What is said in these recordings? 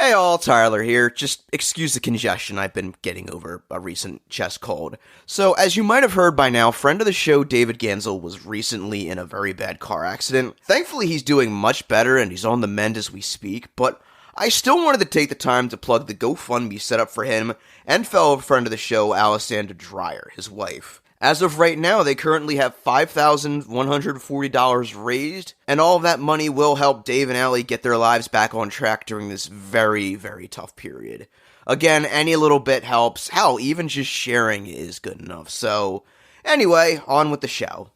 Hey all, Tyler here. Just excuse the congestion, I've been getting over a recent chest cold. So, as you might have heard by now, friend of the show David Gansel was recently in a very bad car accident. Thankfully he's doing much better and he's on the mend as we speak, but I still wanted to take the time to plug the GoFundMe set up for him and fellow friend of the show Alessandra Dreyer, his wife. As of right now, they currently have $5,140 raised, and all of that money will help Dave and Allie get their lives back on track during this very, very tough period. Again, any little bit helps. Hell, even just sharing is good enough. So, anyway, on with the show.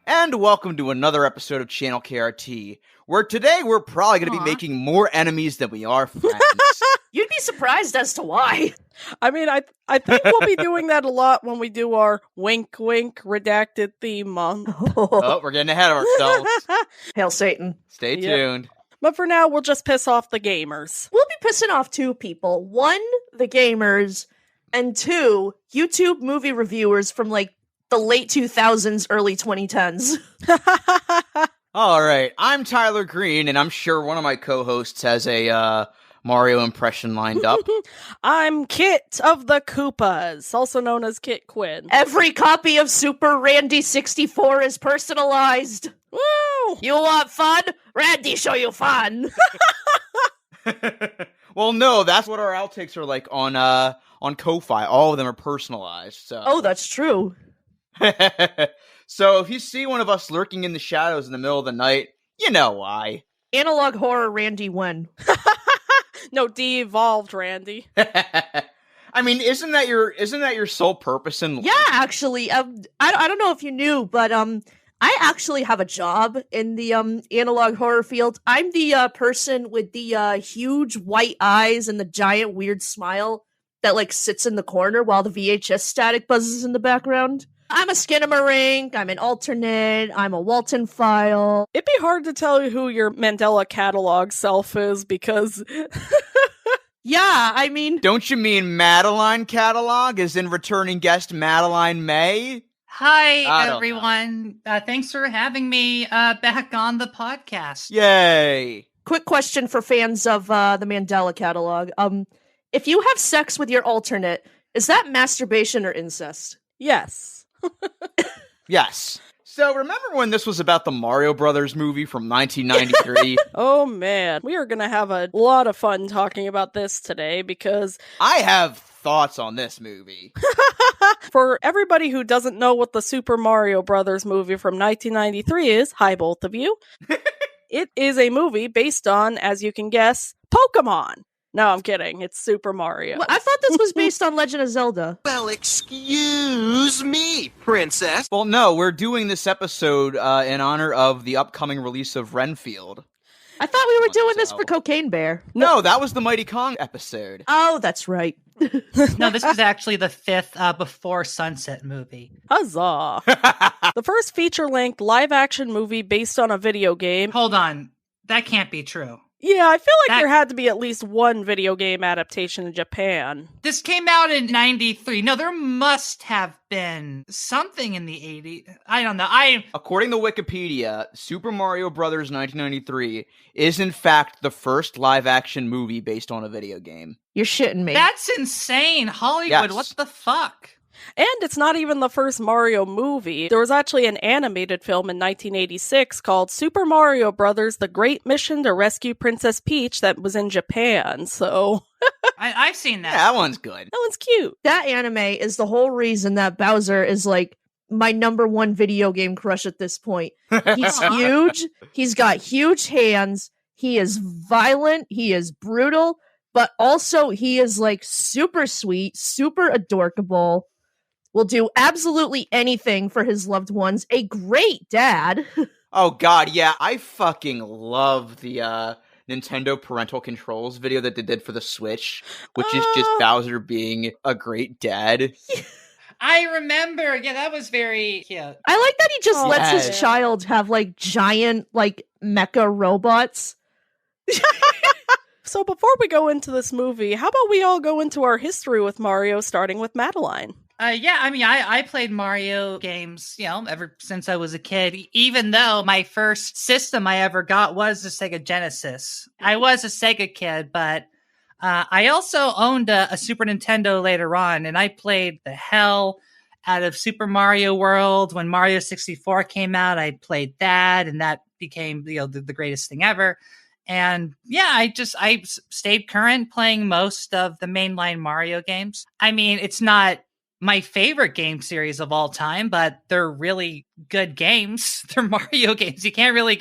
And welcome to another episode of Channel KRT, where today we're probably going to be making more enemies than we are friends. You'd be surprised as to why. I mean, I think we'll be doing that a lot when we do our wink wink redacted theme month. Oh, we're getting ahead of ourselves. Hail Satan. Stay tuned. But for now, we'll just piss off the gamers. We'll be pissing off two people. One, the gamers, and two, YouTube movie reviewers from like the late 2000s, early 2010s. Alright, I'm Tyler Green, and I'm sure one of my co-hosts has a Mario impression lined up. I'm Kit of the Koopas, also known as Kit Quinn. Every copy of Super Randy 64 is personalized. Woo! You want fun? Randy show you fun. Well, no, that's what our outtakes are like on Ko-Fi. All of them are personalized. So. Oh, that's true. So if you see one of us lurking in the shadows in the middle of the night, you know why. Analog horror Randy when? No, de-evolved Randy. I mean, isn't that your sole purpose in life? Yeah, actually, I don't know if you knew, but I actually have a job in the analog horror field. I'm the person with the huge white eyes and the giant weird smile that like sits in the corner while the VHS static buzzes in the background. I'm a Skinamarink, I'm an alternate, I'm a Walton file. It'd be hard to tell who your Mandela catalog self is because... Yeah, I mean... Don't you mean Madeline catalog as in returning guest Madeline Maye? Hi, everyone. Thanks for having me back on the podcast. Yay! Quick question for fans of the Mandela catalog. If you have sex with your alternate, is that masturbation or incest? Yes. Yes. So remember when this was about the Mario Brothers movie from 1993? Oh man, we are gonna have a lot of fun talking about this today because I have thoughts on this movie. For everybody who doesn't know what the Super Mario Brothers movie from 1993 is, hi both of you. It is a movie based on, as you can guess, Pokemon. No, I'm kidding. It's Super Mario. Well, I thought this was based on Legend of Zelda. Well, excuse me, princess. Well, no, we're doing this episode in honor of the upcoming release of Renfield. I thought we were doing this for Cocaine Bear. No, that was the Mighty Kong episode. Oh, that's right. No, this was actually the fifth Before Sunset movie. Huzzah. The first feature-length live-action movie based on a video game. Hold on. That can't be true. Yeah, I feel like there had to be at least one video game adaptation in Japan. This came out in 93. No, there must have been something in the 80s. I don't know. According to Wikipedia, Super Mario Bros. 1993 is in fact the first live-action movie based on a video game. You're shitting me. That's insane. Hollywood, Yes. what the fuck? And it's not even the first Mario movie. There was actually an animated film in 1986 called Super Mario Brothers: The Great Mission to Rescue Princess Peach that was in Japan, so... I've seen that. Yeah, that one's good. That one's cute. That anime is the whole reason that Bowser is like my number one video game crush at this point. He's huge. He's got huge hands. He is violent. He is brutal. But also he is like super sweet, super adorable. Will do absolutely anything for his loved ones. A great dad. Oh god, yeah, I fucking love the Nintendo parental controls video that they did for the Switch, which is just Bowser being a great dad. I remember. Yeah, that was very cute. I like that he just lets Yes. his child have like giant like mecha robots So before we go into this movie, how about we all go into our history with Mario, starting with Madeline? Yeah, I mean, I played Mario games, ever since I was a kid, even though my first system I ever got was the Sega Genesis. I was a Sega kid, but I also owned a Super Nintendo later on, and I played the hell out of Super Mario World. When Mario 64 came out, I played that, and that became the greatest thing ever. And yeah, I stayed current playing most of the mainline Mario games. I mean, it's not my favorite game series of all time, but they're really good games. They're Mario games. You can't really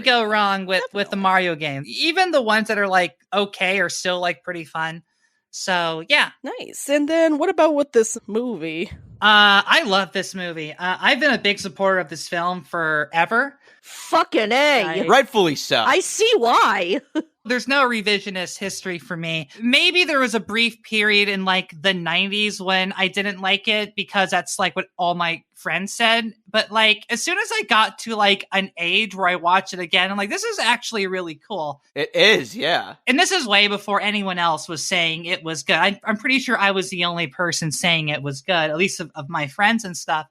go wrong with the Mario game. Even the ones that are like okay are still like pretty fun. So yeah. Nice. And then what about with this movie? I love this movie. I've been a big supporter of this film forever. Fucking A. Nice. Rightfully so. I see why. There's no revisionist history for me. Maybe there was a brief period in like the 90s when I didn't like it because that's like what all my friends said. But like as soon as I got to like an age where I watch it again, I'm like, this is actually really cool. It is, yeah. And this is way before anyone else was saying it was good. I'm pretty sure I was the only person saying it was good, at least of my friends and stuff.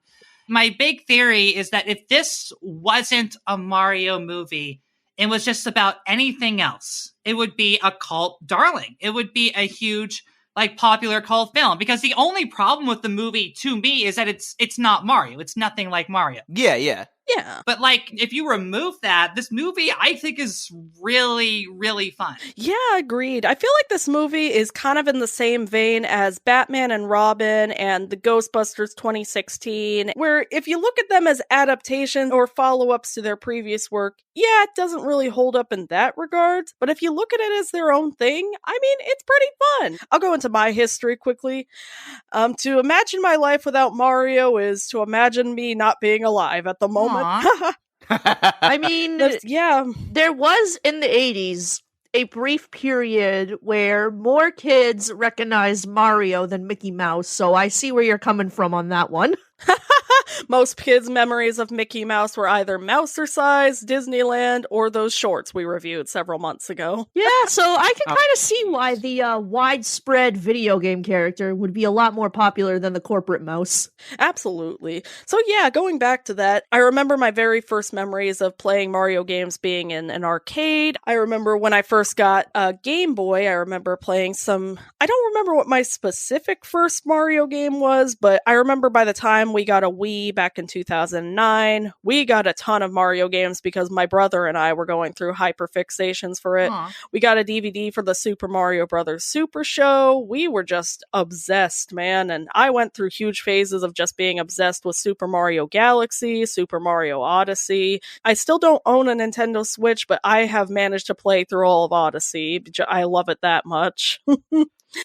My big theory is that if this wasn't a Mario movie, it was just about anything else, it would be a cult darling. It would be a huge, like, popular cult film. Because the only problem with the movie, to me, is that it's not Mario. It's nothing like Mario. Yeah. Yeah. But, like, if you remove that, this movie, I think, is really, really fun. Yeah, agreed. I feel like this movie is kind of in the same vein as Batman and Robin and the Ghostbusters 2016, where if you look at them as adaptations or follow-ups to their previous work, yeah, it doesn't really hold up in that regard. But if you look at it as their own thing, I mean, it's pretty fun. I'll go into my history quickly. To imagine my life without Mario is to imagine me not being alive at the moment. I mean, yeah. There was in the 80s a brief period where more kids recognized Mario than Mickey Mouse, so I see where you're coming from on that one. Most kids' memories of Mickey Mouse were either Mousercise, Disneyland, or those shorts we reviewed several months ago. Yeah, so I can kind of see why the widespread video game character would be a lot more popular than the corporate mouse. Absolutely. So yeah, going back to that, I remember my very first memories of playing Mario games being in an arcade. I remember when I first got a Game Boy, I remember playing I don't remember what my specific first Mario game was, but I remember by the time we got a Wii back in 2009, we got a ton of Mario games because my brother and I were going through hyperfixations for it. Aww. We got a DVD for the Super Mario Brothers Super Show. We were just obsessed, man, and I went through huge phases of just being obsessed with Super Mario Galaxy, Super Mario Odyssey. I still don't own a Nintendo Switch, but I have managed to play through all of Odyssey. I love it that much.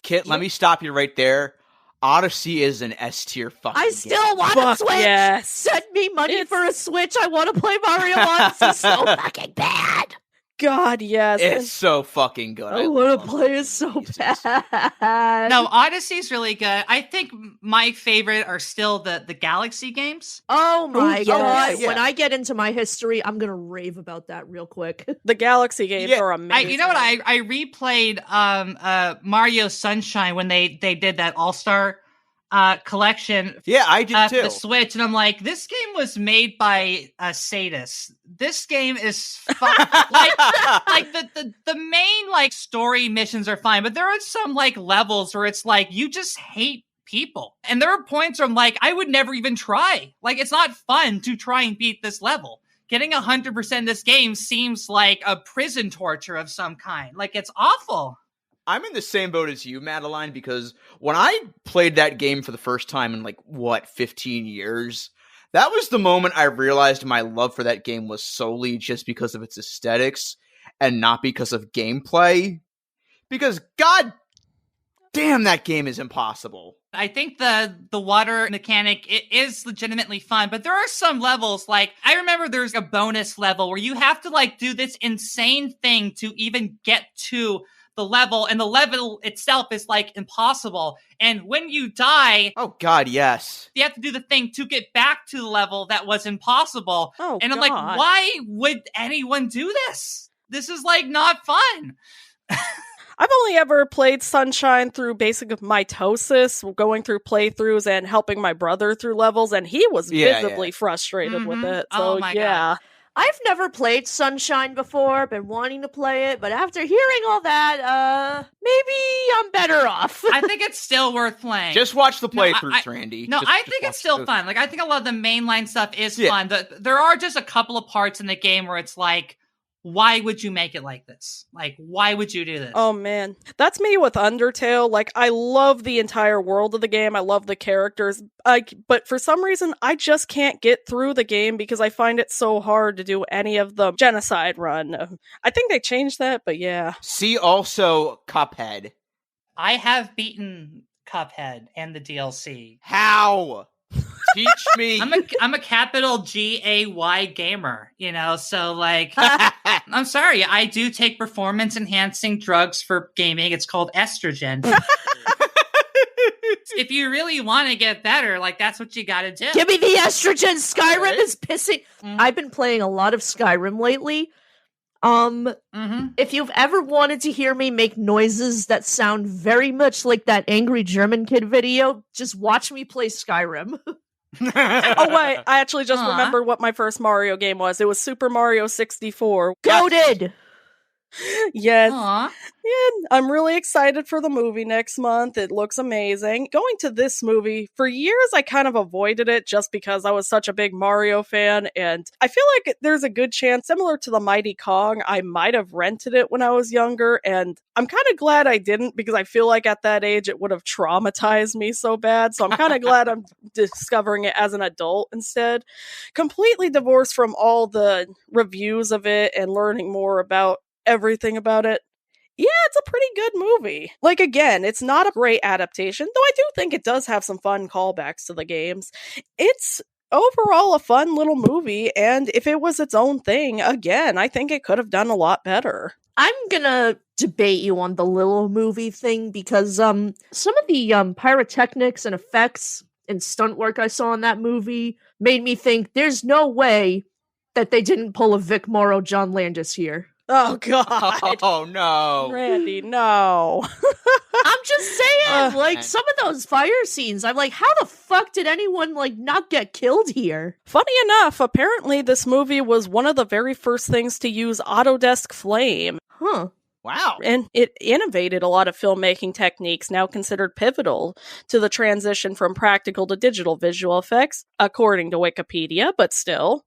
Kit, let me stop you right there. Odyssey is an S-tier fucking I game. still want a Switch! Yes. Send me money for a Switch! I want to play Mario Odyssey so fucking bad! God, yes. It's so fucking good. I want to play it so bad. No, Odyssey's really good. I think my favorite are still the Galaxy games. Oh my god. yeah. When I get into my history, I'm going to rave about that real quick. The Galaxy games are amazing. You know what? I replayed Mario Sunshine when they did that All-Star collection. Yeah, I did too. The Switch, and I'm like, this game was made by a sadist. This game is like the main like story missions are fine, but there are some like levels where it's like you just hate people, and there are points where I'm like, I would never even try. Like, it's not fun to try and beat this level. Getting 100% this game seems like a prison torture of some kind. Like, it's awful. I'm in the same boat as you, Madeline, because when I played that game for the first time in 15 years, that was the moment I realized my love for that game was solely just because of its aesthetics and not because of gameplay. Because god damn, that game is impossible. I think the water mechanic, it is legitimately fun, but there are some levels, like, I remember there's a bonus level where you have to do this insane thing to even get to the level, and the level itself is impossible. And when you die, oh god, yes, you have to do the thing to get back to the level that was impossible. Oh, and I'm God. like, why would anyone do this? This is like not fun. I've only ever played Sunshine through basic mitosis, going through playthroughs and helping my brother through levels, and he was visibly frustrated with it. So, Oh my God. I've never played Sunshine before, been wanting to play it, but after hearing all that, maybe I'm better off. I think it's still worth playing. Just watch the playthroughs, Randy. No, Just I think it's still fun. Like, I think a lot of the mainline stuff is fun. There are just a couple of parts in the game where it's like, why would you make it like this? Like, why would you do this? Oh man, that's me with Undertale. Like, I love the entire world of the game. I love the characters. But for some reason, I just can't get through the game because I find it so hard to do any of the genocide run. I think they changed that, but yeah. See also Cuphead. I have beaten Cuphead and the DLC. How? Teach me. I'm a capital GAY gamer, you know, so like, I'm sorry, I do take performance enhancing drugs for gaming. It's called estrogen. If you really want to get better, like, that's what you gotta do. Give me the estrogen. Skyrim is pissing. I've been playing a lot of Skyrim lately. If you've ever wanted to hear me make noises that sound very much like that angry German kid video, just watch me play Skyrim. Oh wait, I actually just remembered what my first Mario game was. It was Super Mario 64. Goated! Yes. Yeah, I'm really excited for the movie next month. It looks amazing. Going to this movie, for years I kind of avoided it just because I was such a big Mario fan, and I feel like there's a good chance, similar to the Mighty Kong, I might have rented it when I was younger, and I'm kind of glad I didn't because I feel like at that age it would have traumatized me so bad, so I'm kind of glad I'm discovering it as an adult instead. Completely divorced from all the reviews of it and learning more about everything about it. Yeah, it's a pretty good movie. Like, again, it's not a great adaptation, though I do think it does have some fun callbacks to the games. It's overall a fun little movie, and if it was its own thing, again, I think it could have done a lot better. I'm gonna debate you on the little movie thing because some of the pyrotechnics and effects and stunt work I saw in that movie made me think there's no way that they didn't pull a Vic Morrow John Landis here. Oh, God. Oh, no. Randy, no. I'm just saying, like, some of those fire scenes, I'm like, how the fuck did anyone, like, not get killed here? Funny enough, apparently this movie was one of the very first things to use Autodesk Flame. Huh. Wow. And it innovated a lot of filmmaking techniques now considered pivotal to the transition from practical to digital visual effects, according to Wikipedia, but still.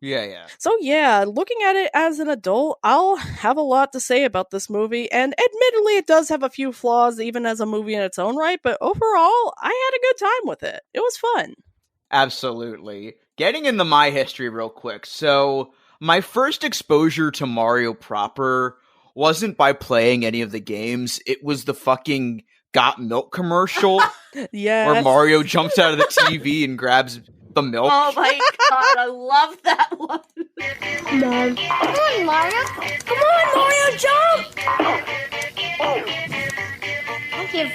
Yeah. So yeah, looking at it as an adult, I'll have a lot to say about this movie, and admittedly it does have a few flaws even as a movie in its own right, but overall, I had a good time with it. It was fun. Absolutely. Getting into my history real quick. So, my first exposure to Mario proper wasn't by playing any of the games, it was the fucking Got Milk commercial. Yes. Where Mario jumps out of the TV and grabs the milk. Oh my god, I love that one. Mom. Come on, Mario. Come on, Mario, jump! Don't give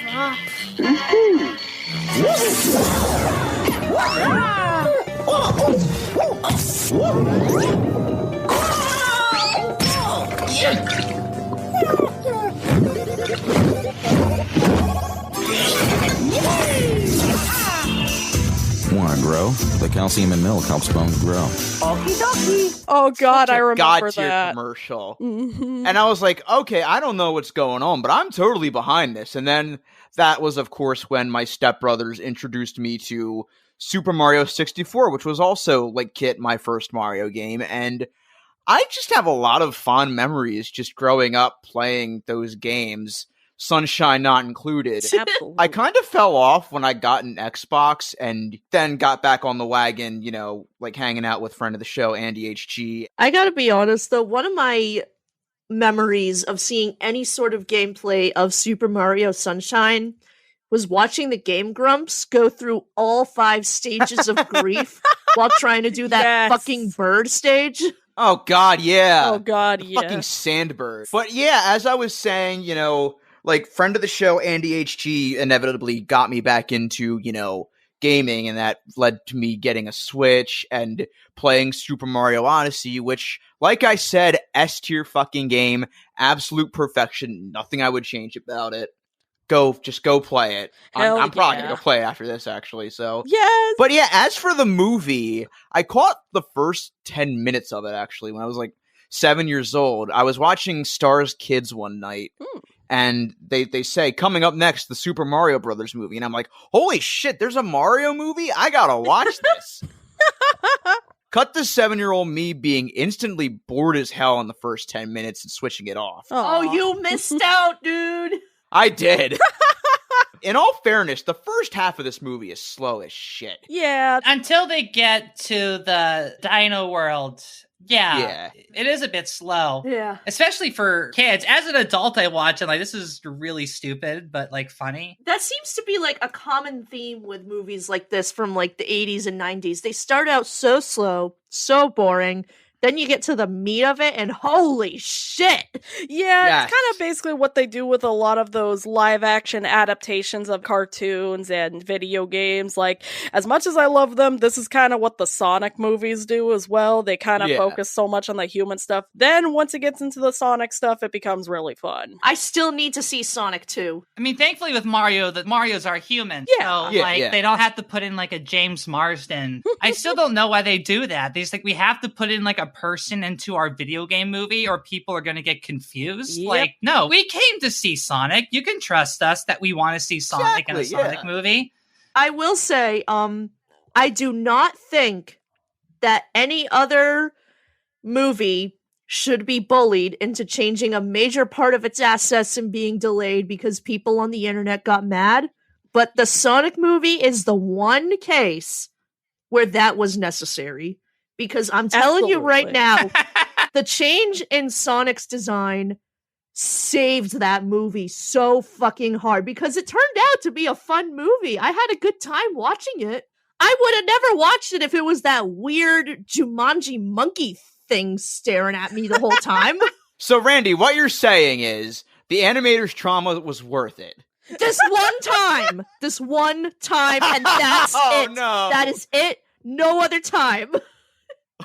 Want to grow? The calcium in milk helps bones grow. Okie dokie. Oh god, I remember God-tier that commercial. Mm-hmm. And I was like, okay, I don't know what's going on, but I'm totally behind this. And then that was, of course, when my stepbrothers introduced me to Super Mario 64, which was also, like Kit, my first Mario game. And I just have a lot of fond memories just growing up playing those games, Sunshine not included. Absolutely. I kind of fell off when I got an Xbox and then got back on the wagon, you know, like hanging out with friend of the show, Andy HG. I gotta be honest though, one of my memories of seeing any sort of gameplay of Super Mario Sunshine was watching the Game Grumps go through all 5 stages of grief while trying to do that fucking bird stage. Oh god, yeah. Oh god, yeah. Fucking Sandbird. But yeah, as I was saying, you know, like friend of the show, Andy HG, inevitably got me back into, you know, gaming, and that led to me getting a Switch and playing Super Mario Odyssey, which, like I said, S-tier fucking game, absolute perfection, nothing I would change about it. Just go play it. I'm probably gonna go play it after this, actually. So Yes. But yeah, as for the movie, I caught the first 10 minutes of it, actually, when I was like 7 years old. I was watching Stars Kids one night, and they say, coming up next, the Super Mario Brothers movie. And I'm like, holy shit, there's a Mario movie? I gotta watch this. Cut to 7-year-old me being instantly bored as hell in the first 10 minutes and switching it off. Oh, you missed out, dude. I did. In all fairness, the first half of this movie is slow as shit. Yeah. Until they get to the Dino world. Yeah. It is a bit slow. Yeah. Especially for kids. As an adult, I watch and like, this is really stupid, but like funny. That seems to be like a common theme with movies like this from like the 80s and 90s. They start out so slow, so boring. Then you get to the meat of it, and holy shit! Yeah, it's kind of basically what they do with a lot of those live-action adaptations of cartoons and video games. Like, as much as I love them, this is kind of what the Sonic movies do as well. They kind of focus so much on the human stuff. Then, once it gets into the Sonic stuff, it becomes really fun. I still need to see Sonic 2. I mean, thankfully with Mario, that Marios are human. Yeah. So, they don't have to put in, like, a James Marsden. I still don't know why they do that. They just, like, we have to put in, like, a person into our video game movie or people are going to get confused. Yep. Like, no, we came to see Sonic. You can trust us that we want to see Sonic in a Sonic movie. I will say, I do not think that any other movie should be bullied into changing a major part of its assets and being delayed because people on the internet got mad. But the Sonic movie is the one case where that was necessary. Because I'm telling you right now, the change in Sonic's design saved that movie so fucking hard because it turned out to be a fun movie. I had a good time watching it. I would have never watched it if it was that weird Jumanji monkey thing staring at me the whole time. So, Randy, what you're saying is the animator's trauma was worth it. This one time, and that's it. No. That is it. No other time.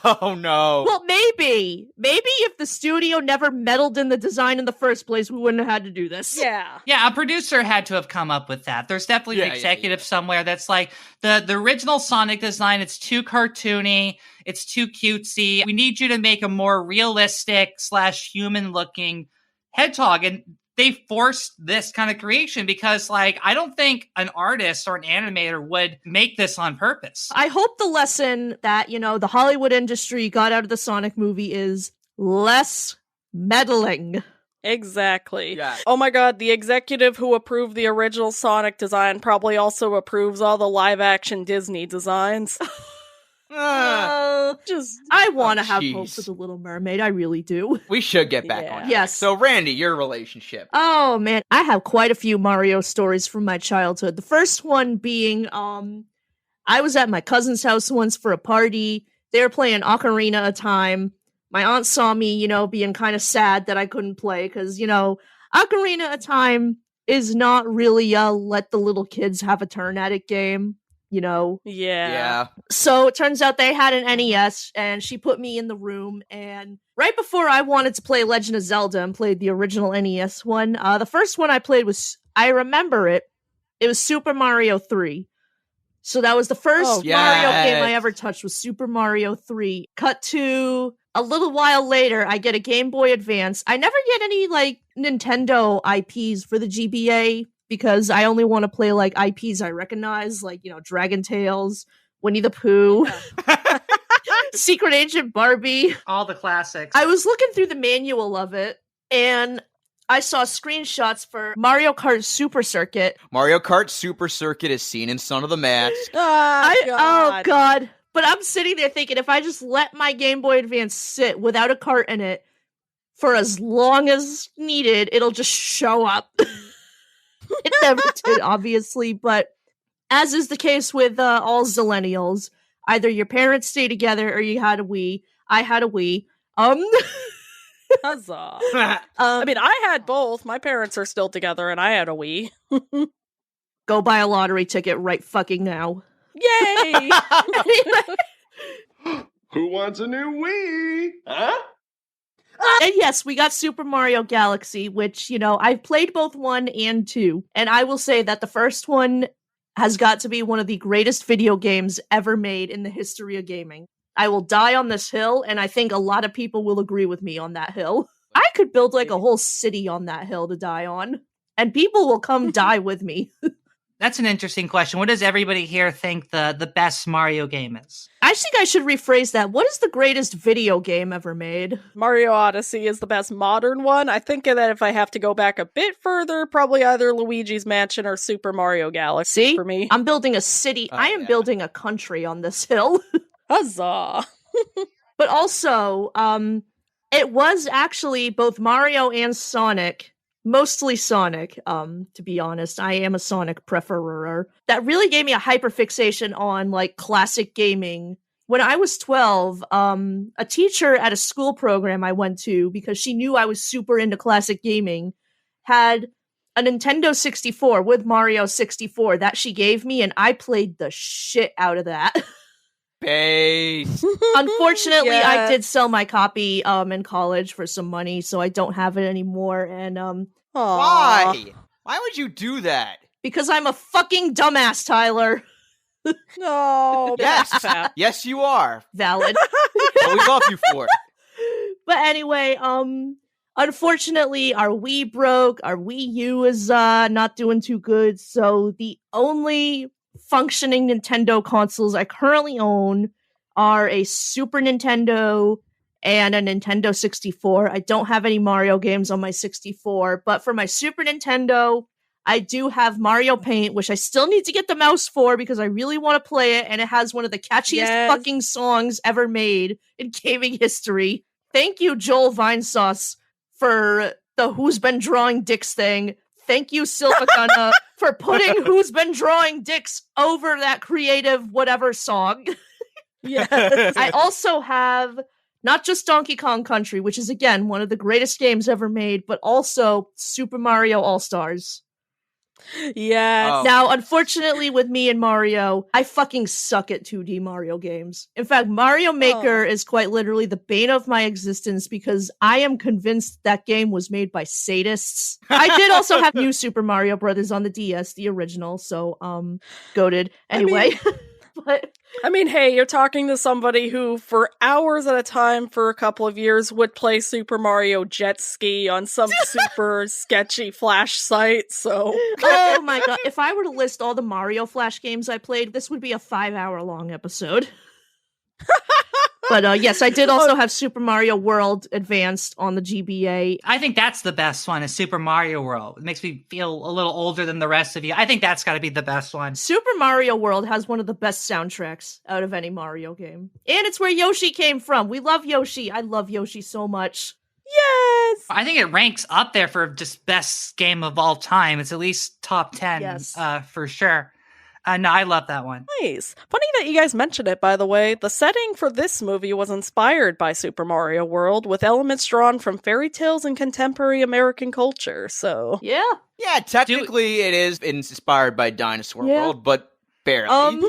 Oh no. Well, maybe if the studio never meddled in the design in the first place, we wouldn't have had to do this. Yeah. Yeah, a producer had to have come up with that. There's definitely an executive somewhere that's like, the original Sonic design, it's too cartoony, it's too cutesy. We need you to make a more realistic / human looking hedgehog. And they forced this kind of creation because, like, I don't think an artist or an animator would make this on purpose. I hope the lesson that, the Hollywood industry got out of the Sonic movie is less meddling. Exactly. Yeah. Oh my god, the executive who approved the original Sonic design probably also approves all the live-action Disney designs. I want to have hope for the Little Mermaid. I really do. We should get back on track. Yes. So, Randy, your relationship. Oh, man. I have quite a few Mario stories from my childhood. The first one being, I was at my cousin's house once for a party. They were playing Ocarina of Time. My aunt saw me, being kind of sad that I couldn't play because, Ocarina of Time is not really a let the little kids have a turn at it game. Yeah. So it turns out they had an NES, and she put me in the room, and right before I wanted to play Legend of Zelda and played the original NES one, the first one I played was, I remember it was Super Mario 3. So that was the first Mario game I ever touched, was Super Mario 3. Cut to a little while later, I get a Game Boy Advance. I never get any, Nintendo IPs for the GBA, because I only want to play, IPs I recognize, Dragon Tales, Winnie the Pooh, Secret Agent Barbie. All the classics. I was looking through the manual of it, and I saw screenshots for Mario Kart Super Circuit. Mario Kart Super Circuit is seen in Son of the Mask. Oh, God. But I'm sitting there thinking, if I just let my Game Boy Advance sit without a cart in it for as long as needed, it'll just show up. It never did, obviously, but as is the case with all Zillennials, either your parents stay together or you had a Wii. I had a Wii. Huzzah. I mean, I had both. My parents are still together, and I had a Wii. Go buy a lottery ticket right fucking now. Yay! Who wants a new Wii? Huh? And yes, we got Super Mario Galaxy, which, I've played both 1 and 2. And I will say that the first one has got to be one of the greatest video games ever made in the history of gaming. I will die on this hill, and I think a lot of people will agree with me on that hill. I could build like a whole city on that hill to die on, and people will come die with me. That's an interesting question. What does everybody here think the best Mario game is? I think I should rephrase that. What is the greatest video game ever made? Mario Odyssey is the best modern one. I think that if I have to go back a bit further, probably either Luigi's Mansion or Super Mario Galaxy See? for me. I'm building a city. I am building a country on this hill. Huzzah! But also, it was actually both Mario and Sonic. Mostly Sonic, to be honest. I am a Sonic preferer. That really gave me a hyperfixation on, like, classic gaming. When I was 12, a teacher at a school program I went to, because she knew I was super into classic gaming, had a Nintendo 64 with Mario 64 that she gave me, and I played the shit out of that. Base. Unfortunately, Yes. I did sell my copy in college for some money, so I don't have it anymore. And Aw. Why? Why would you do that? because I'm a fucking dumbass, Tyler. No, Yes. that's fat. Yes, you are. Valid. But we love you for it. But anyway, unfortunately, our Wii broke. Our Wii U is not doing too good. So the only functioning Nintendo consoles I currently own are a Super Nintendo and a Nintendo 64. I don't have any Mario games on my 64, but for my Super Nintendo, I do have Mario Paint, which I still need to get the mouse for because I really want to play it, and it has one of the catchiest fucking songs ever made in gaming history. Thank you, Joel Vinesauce, for the Who's Been Drawing Dicks thing. Thank you, Silvagunna, for putting Who's Been Drawing Dicks over that creative whatever song. Yes. I also have not just Donkey Kong Country, which is, again, one of the greatest games ever made, but also Super Mario All-Stars. Yes. Oh. Now, unfortunately, with me and Mario, I fucking suck at 2D Mario games. In fact, Mario Maker is quite literally the bane of my existence because I am convinced that game was made by sadists. I did also have New Super Mario Brothers on the DS, the original, so, goated. Anyway. But I mean, hey, you're talking to somebody who, for hours at a time for a couple of years, would play Super Mario Jet Ski on some super sketchy Flash site, so... oh my god, if I were to list all the Mario Flash games I played, this would be a 5-hour long episode. But yes, I did also have Super Mario World Advanced on the GBA. I think that's the best one, is Super Mario World. It makes me feel a little older than the rest of you. I think that's got to be the best one. Super Mario World has one of the best soundtracks out of any Mario game. And it's where Yoshi came from. We love Yoshi. I love Yoshi so much. Yes! I think it ranks up there for just best game of all time. It's at least top 10 Yes. For sure. No, I love that one. Nice. Funny that you guys mentioned it, by the way. The setting for this movie was inspired by Super Mario World, with elements drawn from fairy tales and contemporary American culture, so... Yeah. Yeah, technically it is inspired by Dinosaur Yeah. World, but barely.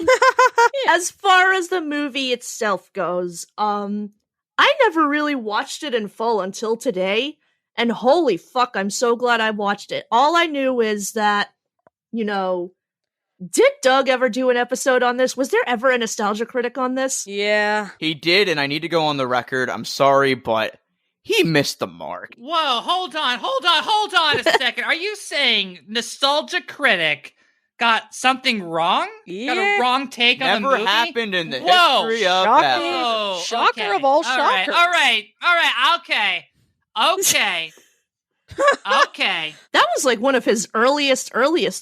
As far as the movie itself goes, I never really watched it in full until today, and holy fuck, I'm so glad I watched it. All I knew is that, did Doug ever do an episode on this? Was there ever a nostalgia critic on this? Yeah. He did, and I need to go on the record. I'm sorry, but he missed the mark. Whoa, hold on a second. Are you saying Nostalgia Critic got something wrong? Got a wrong take on the Never movie? happened in the Whoa, history of shocking. ever. Oh, Shocker of all shockers. All right, okay. Okay. That was like one of his earliest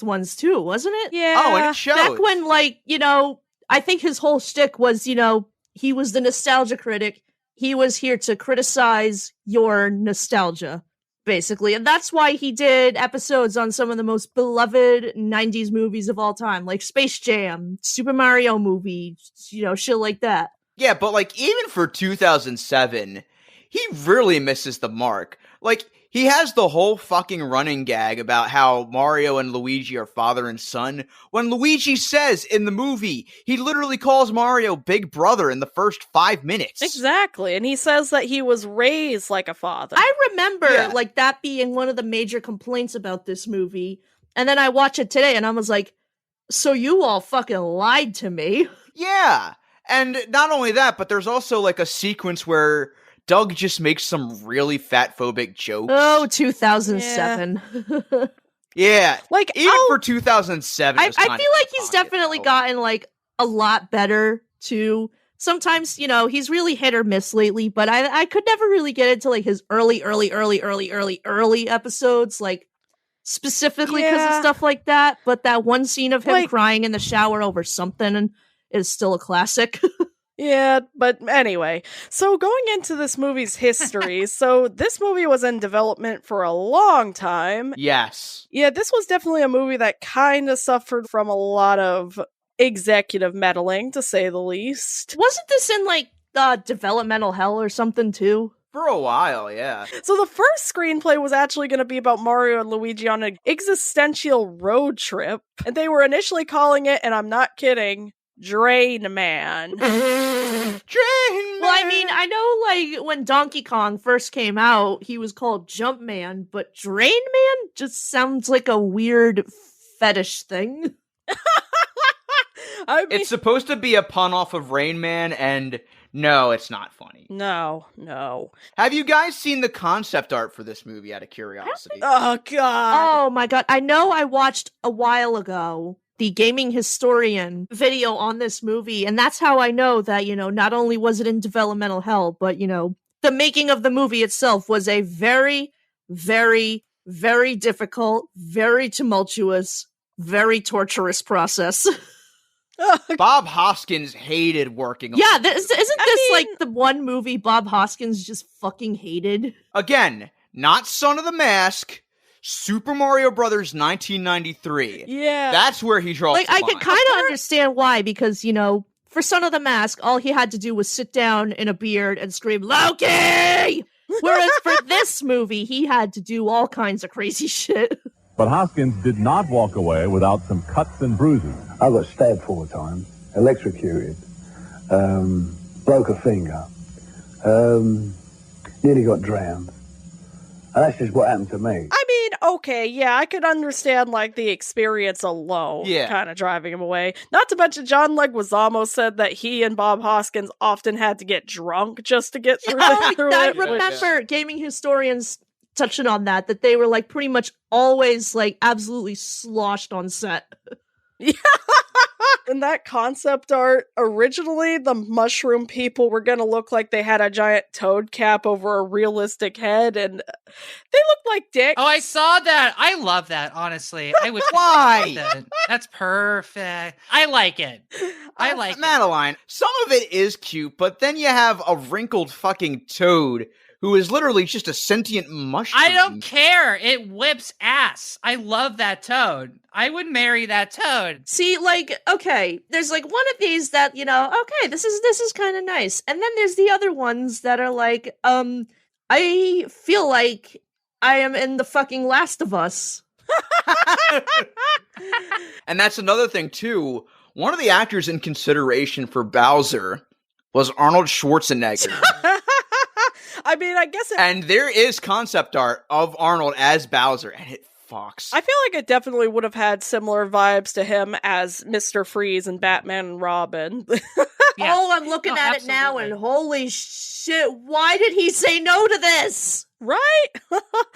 ones too, wasn't it? Yeah. Oh, and it shows. Back when, I think his whole shtick was, he was the nostalgia critic. He was here to criticize your nostalgia, basically. And that's why he did episodes on some of the most beloved 90s movies of all time, like Space Jam, Super Mario movie, shit like that. Yeah, but even for 2007, he really misses the mark. he has the whole fucking running gag about how Mario and Luigi are father and son, when Luigi says in the movie, he literally calls Mario big brother in the first 5 minutes. Exactly. And he says that he was raised like a father. I remember like that being one of the major complaints about this movie. And then I watched it today and I was like, so you all fucking lied to me. Yeah. And not only that, but there's also like a sequence where Doug just makes some really fat-phobic jokes. Oh, 2007. Yeah. Like, even for 2007, I feel like he's definitely gotten like a lot better too. Sometimes, you know, he's really hit or miss lately, but I could never really get into like his early episodes, like specifically because of stuff like that. But that one scene of him crying in the shower over something is still a classic. Yeah, but anyway, so going into this movie's history, so this movie was in development for a long time. Yes. Yeah, this was definitely a movie that kind of suffered from a lot of executive meddling, to say the least. Wasn't this in like developmental hell or something too? For a while, yeah. So the first screenplay was actually going to be about Mario and Luigi on an existential road trip, and they were initially calling it, and I'm not kidding, Drain Man. Drain Man! Well, I mean, I know, like, when Donkey Kong first came out, he was called Jump Man, but Drain Man just sounds like a weird fetish thing. I mean, it's supposed to be a pun off of Rain Man, and no, it's not funny. No. Have you guys seen the concept art for this movie, out of curiosity? Oh, God. Oh, my God. I know I watched a while ago the Gaming Historian video on this movie, and that's how I know that, you know, not only was it in developmental hell, but, you know, the making of the movie itself was a very, very, very difficult, very tumultuous, very torturous process. Bob Hoskins hated working on isn't this like the one movie Bob Hoskins just fucking hated? Again, not Son of the Mask, Super Mario Brothers 1993. Yeah. That's where he draws like, the I line. could kind of understand why, because, you know, for Son of the Mask, all he had to do was sit down in a beard and scream, Loki! Whereas for this movie, he had to do all kinds of crazy shit. But Hoskins did not walk away without some cuts and bruises. I got stabbed 4 times, electrocuted, broke a finger, nearly got drowned. And that's just what happened to me. I mean, okay, yeah, I could understand, like, the experience alone kind of driving him away. Not to mention, John Leguizamo said that he and Bob Hoskins often had to get drunk just to get through it. I remember gaming historians touching on that they were, like, pretty much always, like, absolutely sloshed on set. Yeah. In that concept art, originally the mushroom people were gonna look like they had a giant toad cap over a realistic head, and they looked like dicks. Oh, I saw that. I love that, honestly. I would Why? That. That's perfect. I like it. I like Madeline, some of it is cute, but then you have a wrinkled fucking toad who is literally just a sentient mushroom. I don't care. It whips ass. I love that toad. I would marry that toad. See, like, okay, there's like one of these that, you know, okay, this is kind of nice. And then there's the other ones that are like, I feel like I am in the fucking Last of Us. And that's another thing, too. One of the actors in consideration for Bowser was Arnold Schwarzenegger. I mean, I guess and there is concept art of Arnold as Bowser, and it fucks. I feel like it definitely would have had similar vibes to him as Mr. Freeze and Batman and Robin. Yeah. Oh, I'm looking at it now, and holy shit, why did he say no to this? Right?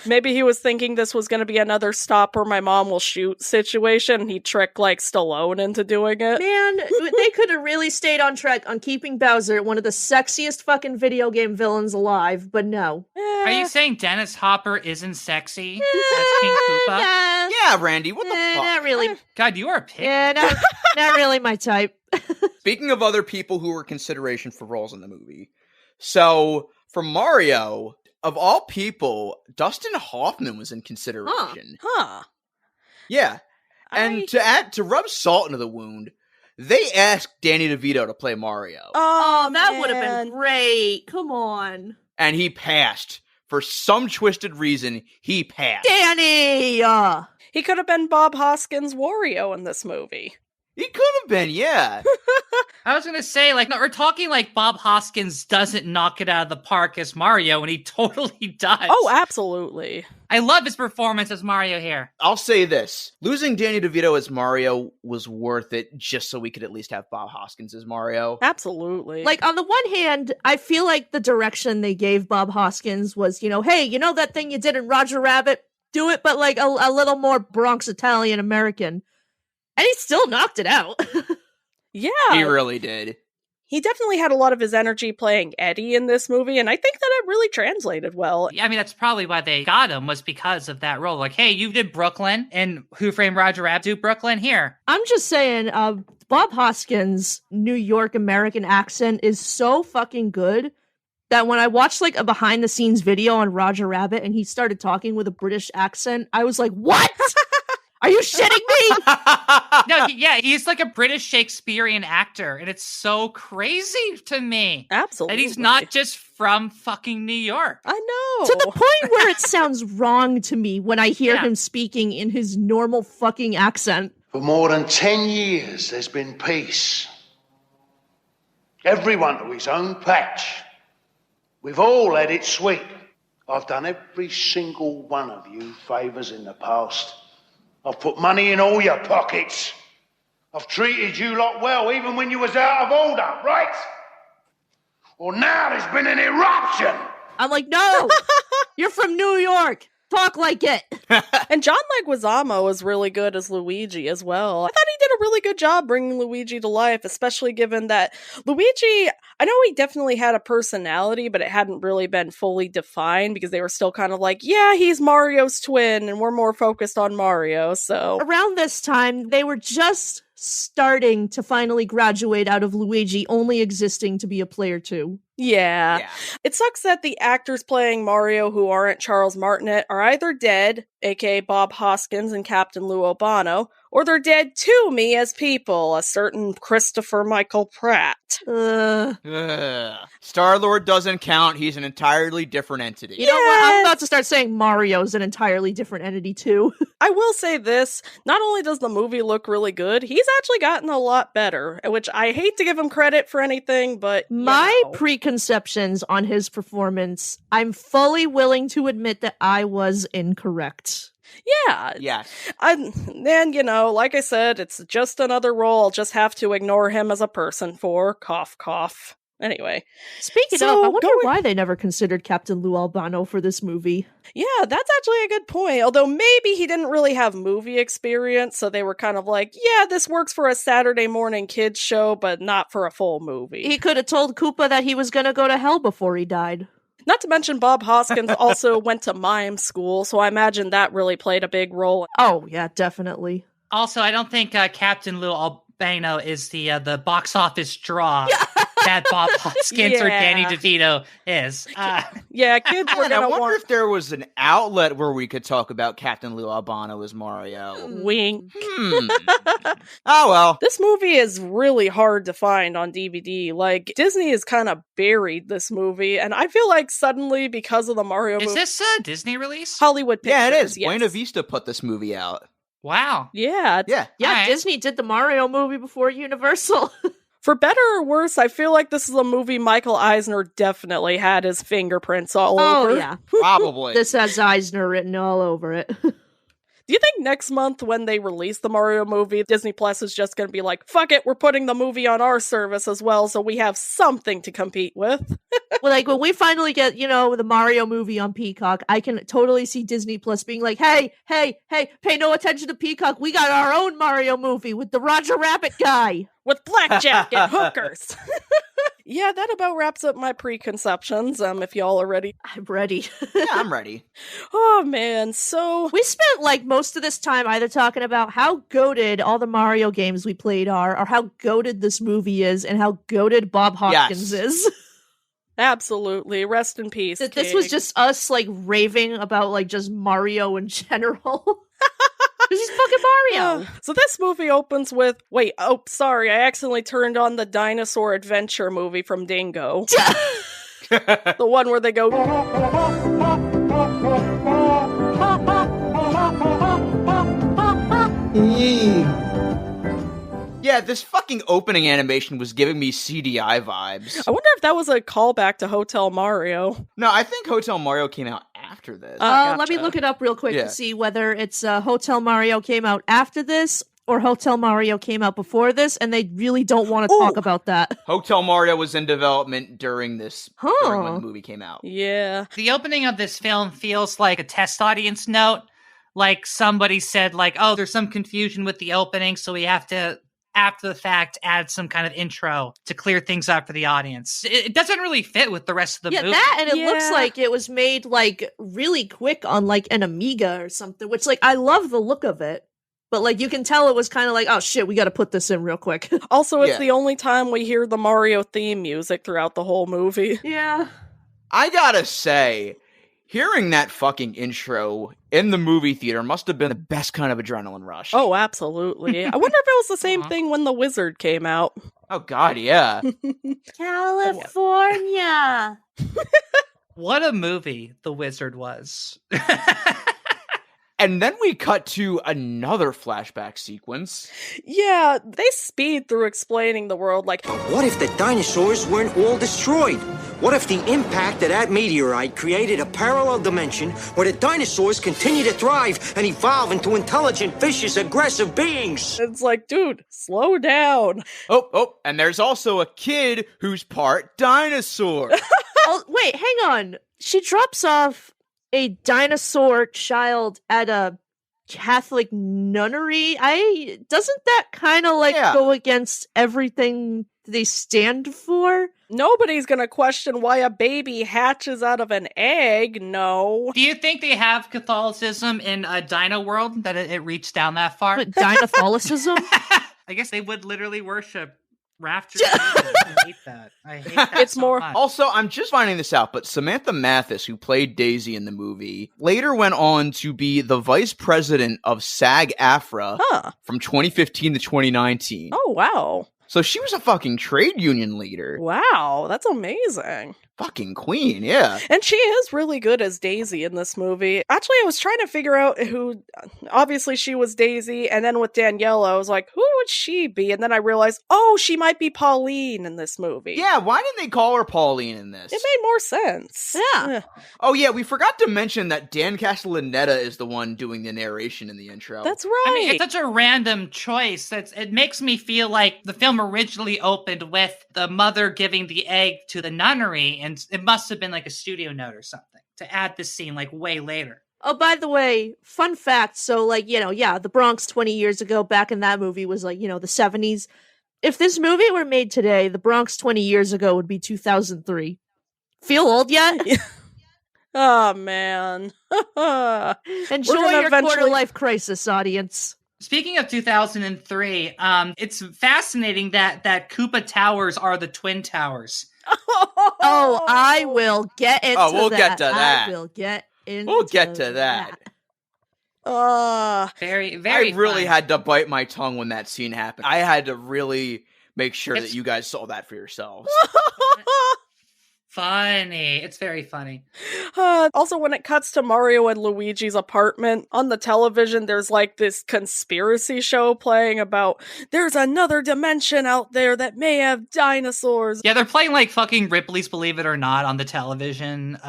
Maybe he was thinking this was going to be another stop where my mom will shoot situation, and he tricked, like, Stallone into doing it. Man, they could have really stayed on track on keeping Bowser one of the sexiest fucking video game villains alive, but no. Are you saying Dennis Hopper isn't sexy? That's King Koopa? Yeah, Randy, what the fuck? Not really. God, you are a pig. Yeah, not really my type. Speaking of other people who were consideration for roles in the movie, so for Mario, of all people, Dustin Hoffman was in consideration. Huh. Yeah. And to rub salt into the wound, they asked Danny DeVito to play Mario. Oh, that would have been great. Come on. And he passed for some twisted reason, he passed. Danny! He could have been Bob Hoskins' Wario in this movie. He could have been, yeah. I was going to say, like, no, we're talking like Bob Hoskins doesn't knock it out of the park as Mario, and he totally does. Oh, absolutely. I love his performance as Mario here. I'll say this. Losing Danny DeVito as Mario was worth it just so we could at least have Bob Hoskins as Mario. Absolutely. Like, on the one hand, I feel like the direction they gave Bob Hoskins was, hey, you know that thing you did in Roger Rabbit? Do it, but like a little more Bronx Italian American. And he still knocked it out. Yeah. He really did. He definitely had a lot of his energy playing Eddie in this movie, and I think that it really translated well. I mean, that's probably why they got him, was because of that role. Like, hey, you did Brooklyn, and Who Framed Roger Rabbit? Do Brooklyn here. I'm just saying, Bob Hoskins' New York American accent is so fucking good that when I watched like a behind the scenes video on Roger Rabbit and he started talking with a British accent, I was like, what? Are you shitting me? No, yeah, he's like a British Shakespearean actor, and it's so crazy to me. Absolutely. And he's not just from fucking New York. I know. To the point where it sounds wrong to me when I hear him speaking in his normal fucking accent. For more than 10 years, there's been peace. Everyone to his own patch. We've all had it sweet. I've done every single one of you favours in the past. I've put money in all your pockets. I've treated you lot well, even when you was out of order, right? Well, now there's been an eruption. I'm like, no, you're from New York. Talk like it. And John Leguizamo was really good as Luigi as well. I thought he did a really good job bringing Luigi to life, especially given that Luigi, I know he definitely had a personality, but it hadn't really been fully defined because they were still kind of like, yeah, he's Mario's twin, and we're more focused on Mario, so. Around this time, they were just starting to finally graduate out of Luigi only existing to be a player too. Yeah. It sucks that the actors playing Mario who aren't Charles Martinet are either dead, aka Bob Hoskins and Captain Lou Albano, or they're dead to me as people, a certain Christopher Michael Pratt. Star-Lord doesn't count. He's an entirely different entity. You know what? I'm about to start saying Mario's an entirely different entity too. I will say this, not only does the movie look really good, he's actually gotten a lot better, which I hate to give him credit for anything, but my preconceptions on his performance, I'm fully willing to admit that I was incorrect. Yeah. And, like I said, it's just another role I'll just have to ignore him as a person for. Cough, cough. Anyway. Speaking of, I wonder why they never considered Captain Lou Albano for this movie. Yeah, that's actually a good point. Although maybe he didn't really have movie experience, so they were kind of like, yeah, this works for a Saturday morning kids show, but not for a full movie. He could have told Koopa that he was going to go to hell before he died. Not to mention Bob Hoskins also went to mime school, so I imagine that really played a big role. Oh, yeah, definitely. Also, I don't think Captain Lou Albano is the box office draw that Bob Hoskins or Danny DeVito is. Yeah, kids were I wonder if there was an outlet where we could talk about Captain Lou Albano as Mario. Wink. Oh, well. This movie is really hard to find on DVD. Like, Disney has kind of buried this movie, and I feel like suddenly, because of the Mario movie... Is this a Disney release? Hollywood Pictures. Yeah, it is. Yes. Buena Vista put this movie out. Wow. Yeah. Yeah. Yeah, Disney did the Mario movie before Universal. For better or worse, I feel like this is a movie Michael Eisner definitely had his fingerprints all over. Oh, yeah. Probably. This has Eisner written all over it. Do you think next month when they release the Mario movie, Disney Plus is just going to be like, fuck it, we're putting the movie on our service as well, so we have something to compete with? Well, like, when we finally get, the Mario movie on Peacock, I can totally see Disney Plus being like, hey, pay no attention to Peacock. We got our own Mario movie with the Roger Rabbit guy. With blackjack and hookers. Yeah, that about wraps up my preconceptions, if y'all are ready. I'm ready. Yeah, I'm ready. Oh, man, so... We spent, most of this time either talking about how goated all the Mario games we played are, or how goated this movie is, and how goated Bob Hoskins is. Absolutely. Rest in peace, That this was just us, raving about, just Mario in general. This is fucking Mario. So this movie opens with, I accidentally turned on the dinosaur adventure movie from Dingo. The one where they go... Yeah, this fucking opening animation was giving me CDI vibes. I wonder if that was a callback to Hotel Mario. No, I think Hotel Mario came out after this. Let me look it up real quick Yeah. to see whether it's Hotel Mario came out after this or Hotel Mario came out before this, and they really don't want to talk about that. Hotel Mario was in development during this, during when the movie came out. Yeah. The opening of this film feels like a test audience note. Like somebody said, like, oh, there's some confusion with the opening, so we have to, after the fact, add some kind of intro to clear things up for the audience. It doesn't really fit with the rest of the movie. Yeah, that, and it looks like it was made, like, really quick on, like, an Amiga or something, which, like, I love the look of it. But, like, you can tell it was kind of like, oh, shit, we gotta put this in real quick. Also, it's the only time we hear the Mario theme music throughout the whole movie. Yeah. I gotta say, hearing that fucking intro in the movie theater must have been the best kind of adrenaline rush. Oh, absolutely. I wonder if it was the same thing when The Wizard came out. Oh, God, yeah. California! What a movie The Wizard was. And then we cut to another flashback sequence. Yeah, they speed through explaining the world like, what if the dinosaurs weren't all destroyed? What if the impact of that meteorite created a parallel dimension where the dinosaurs continue to thrive and evolve into intelligent, vicious, aggressive beings? It's like, dude, slow down. Oh, and there's also a kid who's part dinosaur. Oh, wait, hang on. She drops off a dinosaur child at a Catholic nunnery. Doesn't that kind of like go against everything they stand for? Nobody's gonna question why a baby hatches out of an egg, no. Do you think they have Catholicism in a Dino world, that it reached down that far? What, Dinotholicism? I guess they would literally worship rafters. I hate that. I hate that It's so more- much. Also, I'm just finding this out, but Samantha Mathis, who played Daisy in the movie, later went on to be the vice president of SAG-AFTRA from 2015 to 2019. Oh, wow. So she was a fucking trade union leader. Wow, that's amazing. Fucking queen, yeah. And she is really good as Daisy in this movie. Actually, I was trying to figure out who, obviously she was Daisy, and then with Danielle, I was like, who would she be? And then I realized, oh, she might be Pauline in this movie. Yeah, why didn't they call her Pauline in this? It made more sense. Yeah. Oh yeah, we forgot to mention that Dan Castellaneta is the one doing the narration in the intro. That's right. I mean, it's such a random choice. It makes me feel like the film originally opened with the mother giving the egg to the nunnery, and it must have been like a studio note or something to add this scene like way later. Oh, by the way, fun fact. So, like, the Bronx 20 years ago, back in that movie was like, the 70s. If this movie were made today, the Bronx 20 years ago would be 2003. Feel old yet? Oh, man. Enjoy your quarter life crisis, audience. Speaking of 2003, it's fascinating that Koopa Towers are the Twin Towers. Oh, I will get into that. We'll get to that. I will get into We'll get to that. Very, I very really fun. had to bite my tongue when that scene happened. I had to really make sure that you guys saw that for yourselves. Funny. It's very funny. Also, when it cuts to Mario and Luigi's apartment, on the television, there's like this conspiracy show playing about there's another dimension out there that may have dinosaurs. Yeah, they're playing like fucking Ripley's Believe It or Not on the television.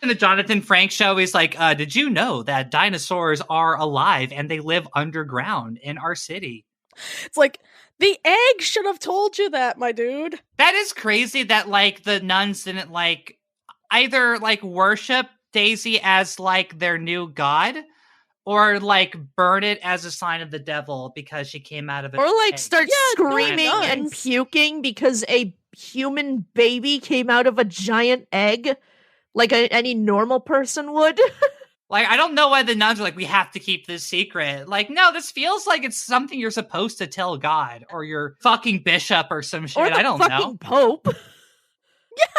In the Jonathan Frank show, he's like, did you know that dinosaurs are alive and they live underground in our city? It's like, the egg should have told you that, my dude. That is crazy that, like, the nuns didn't, like, either, like, worship Daisy as, like, their new god, or, like, burn it as a sign of the devil because she came out of it. Or, like, start screaming and puking because a human baby came out of a giant egg, like any normal person would. Like, I don't know why the nuns are like, we have to keep this secret. Like, no, this feels like it's something you're supposed to tell God or your fucking bishop or some shit. Or the I don't fucking know. Pope. Yes!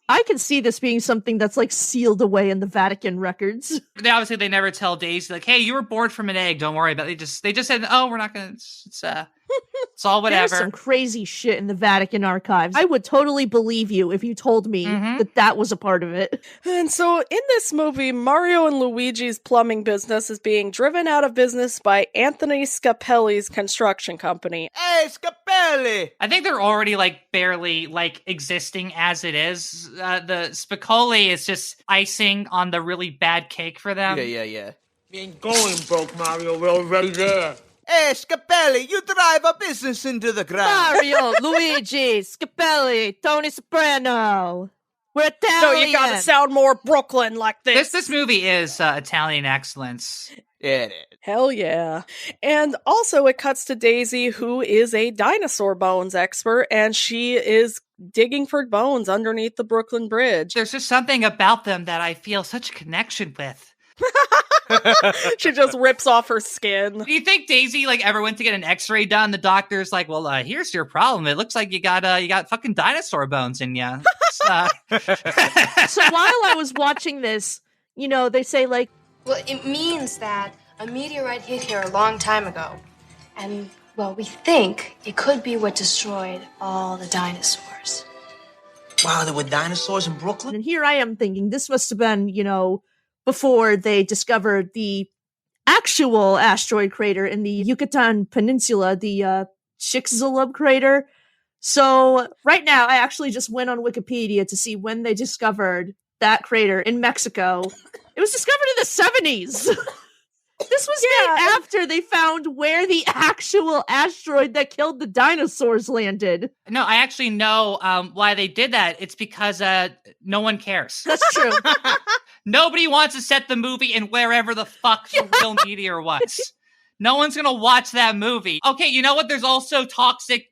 I can see this being something that's like sealed away in the Vatican records. They never tell Daisy like, hey, you were born from an egg. Don't worry about it. They just said, oh, we're not gonna. It's It's all whatever. There's some crazy shit in the Vatican archives. I would totally believe you if you told me that was a part of it. And so in this movie, Mario and Luigi's plumbing business is being driven out of business by Anthony Scapelli's construction company. Hey, Scapelli! I think they're already barely existing as it is. The Spicoli is just icing on the really bad cake for them. Yeah. We ain't going broke, Mario. We're already there. Hey, Scapelli, you drive a business into the ground. Mario, Luigi, Scapelli, Tony Soprano. We're Italian. No, you gotta sound more Brooklyn like this. This movie is Italian excellence. It is. Hell yeah. And also it cuts to Daisy, who is a dinosaur bones expert, and she is digging for bones underneath the Brooklyn Bridge. There's just something about them that I feel such a connection with. She just rips off her skin. Do you think Daisy ever went to get an X-ray done? The doctor's like, "Well, here's your problem. It looks like you got fucking dinosaur bones in you." So while I was watching this, they say well, it means that a meteorite hit here a long time ago, and well, we think it could be what destroyed all the dinosaurs. Wow, there were dinosaurs in Brooklyn? And here I am thinking this must have been, before they discovered the actual asteroid crater in the Yucatan Peninsula, the Chicxulub crater. So right now, I actually just went on Wikipedia to see when they discovered that crater in Mexico. It was discovered in the 70s. This was made after they found where the actual asteroid that killed the dinosaurs landed. No, I actually know why they did that. It's because no one cares. That's true. Nobody wants to set the movie in wherever the fuck the real meteor was. No one's gonna watch that movie. Okay, you know what? There's also toxic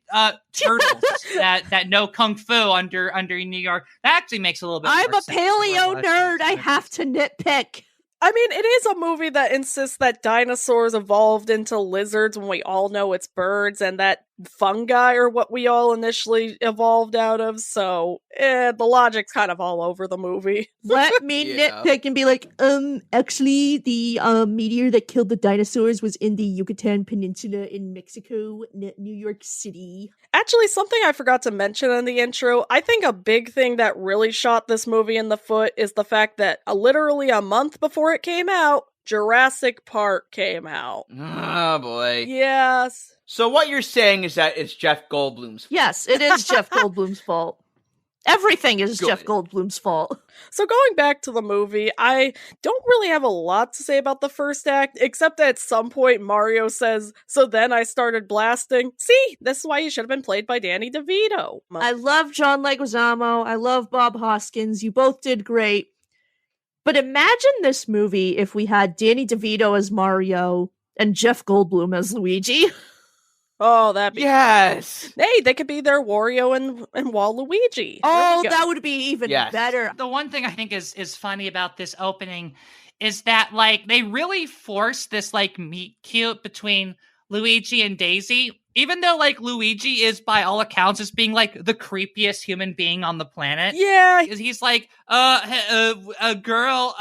turtles that know kung fu under New York. That actually makes a little bit. I'm more a sense paleo nerd. I have to nitpick. I mean, it is a movie that insists that dinosaurs evolved into lizards when we all know it's birds, and that fungi are what we all initially evolved out of, so the logic's kind of all over the movie. Let me nitpick and be like, actually, the meteor that killed the dinosaurs was in the Yucatan Peninsula in Mexico, New York City. Actually, something I forgot to mention in the intro, I think a big thing that really shot this movie in the foot is the fact that literally a month before it came out, Jurassic Park came out. Oh, boy. Yes. So what you're saying is that it's Jeff Goldblum's fault. Yes, it is Jeff Goldblum's fault. Everything is Jeff Goldblum's fault. So going back to the movie, I don't really have a lot to say about the first act, except that at some point Mario says, "So then I started blasting." See, this is why you should have been played by Danny DeVito. I love John Leguizamo. I love Bob Hoskins. You both did great. But imagine this movie if we had Danny DeVito as Mario and Jeff Goldblum as Luigi. Oh, that'd be yes. Hey, they could be their Wario and Waluigi. Oh, that would be even better. The one thing I think is funny about this opening is that they really forced this meet cute between Luigi and Daisy, even though Luigi is by all accounts just being the creepiest human being on the planet. Yeah, he's a girl,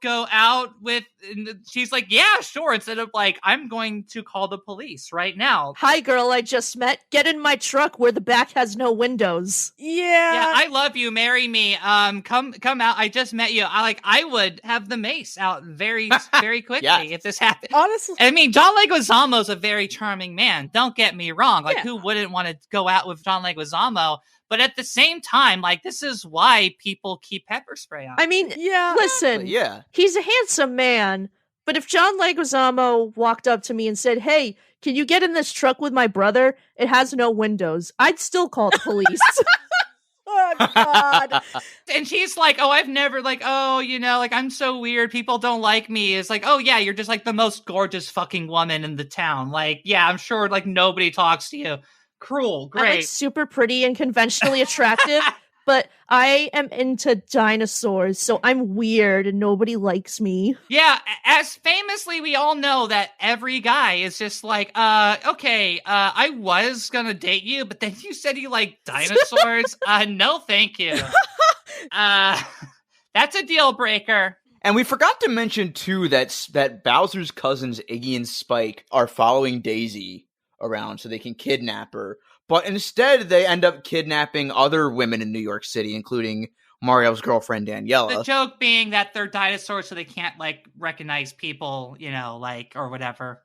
go out with, and she's like, yeah, sure, instead of I'm going to call the police right now. Hi girl I just met, get in my truck where the back has no windows. Yeah, I love you, marry me, come out, I just met you. I would have the mace out very very quickly if this happened. Honestly, I mean, John Leguizamo's a very charming man, don't get me wrong, who wouldn't want to go out with John Leguizamo? But at the same time, this is why people keep pepper spray on. I mean, listen, he's a handsome man, but if John Leguizamo walked up to me and said, "Hey, can you get in this truck with my brother? It has no windows," I'd still call the police. Oh, God. And she's like, "Oh, I've never, I'm so weird. People don't like me." It's like, "Oh, yeah, you're just, the most gorgeous fucking woman in the town. I'm sure, nobody talks to you." Cruel, great. I'm super pretty and conventionally attractive, but I am into dinosaurs, so I'm weird and nobody likes me. Yeah, as famously we all know that every guy is just okay, I was gonna date you, but then you said you like dinosaurs. No, thank you. That's a deal breaker. And we forgot to mention, too, that Bowser's cousins, Iggy and Spike, are following Daisy around so they can kidnap her. But instead, they end up kidnapping other women in New York City, including Mario's girlfriend, Daniela. The joke being that they're dinosaurs, so they can't, recognize people, or whatever.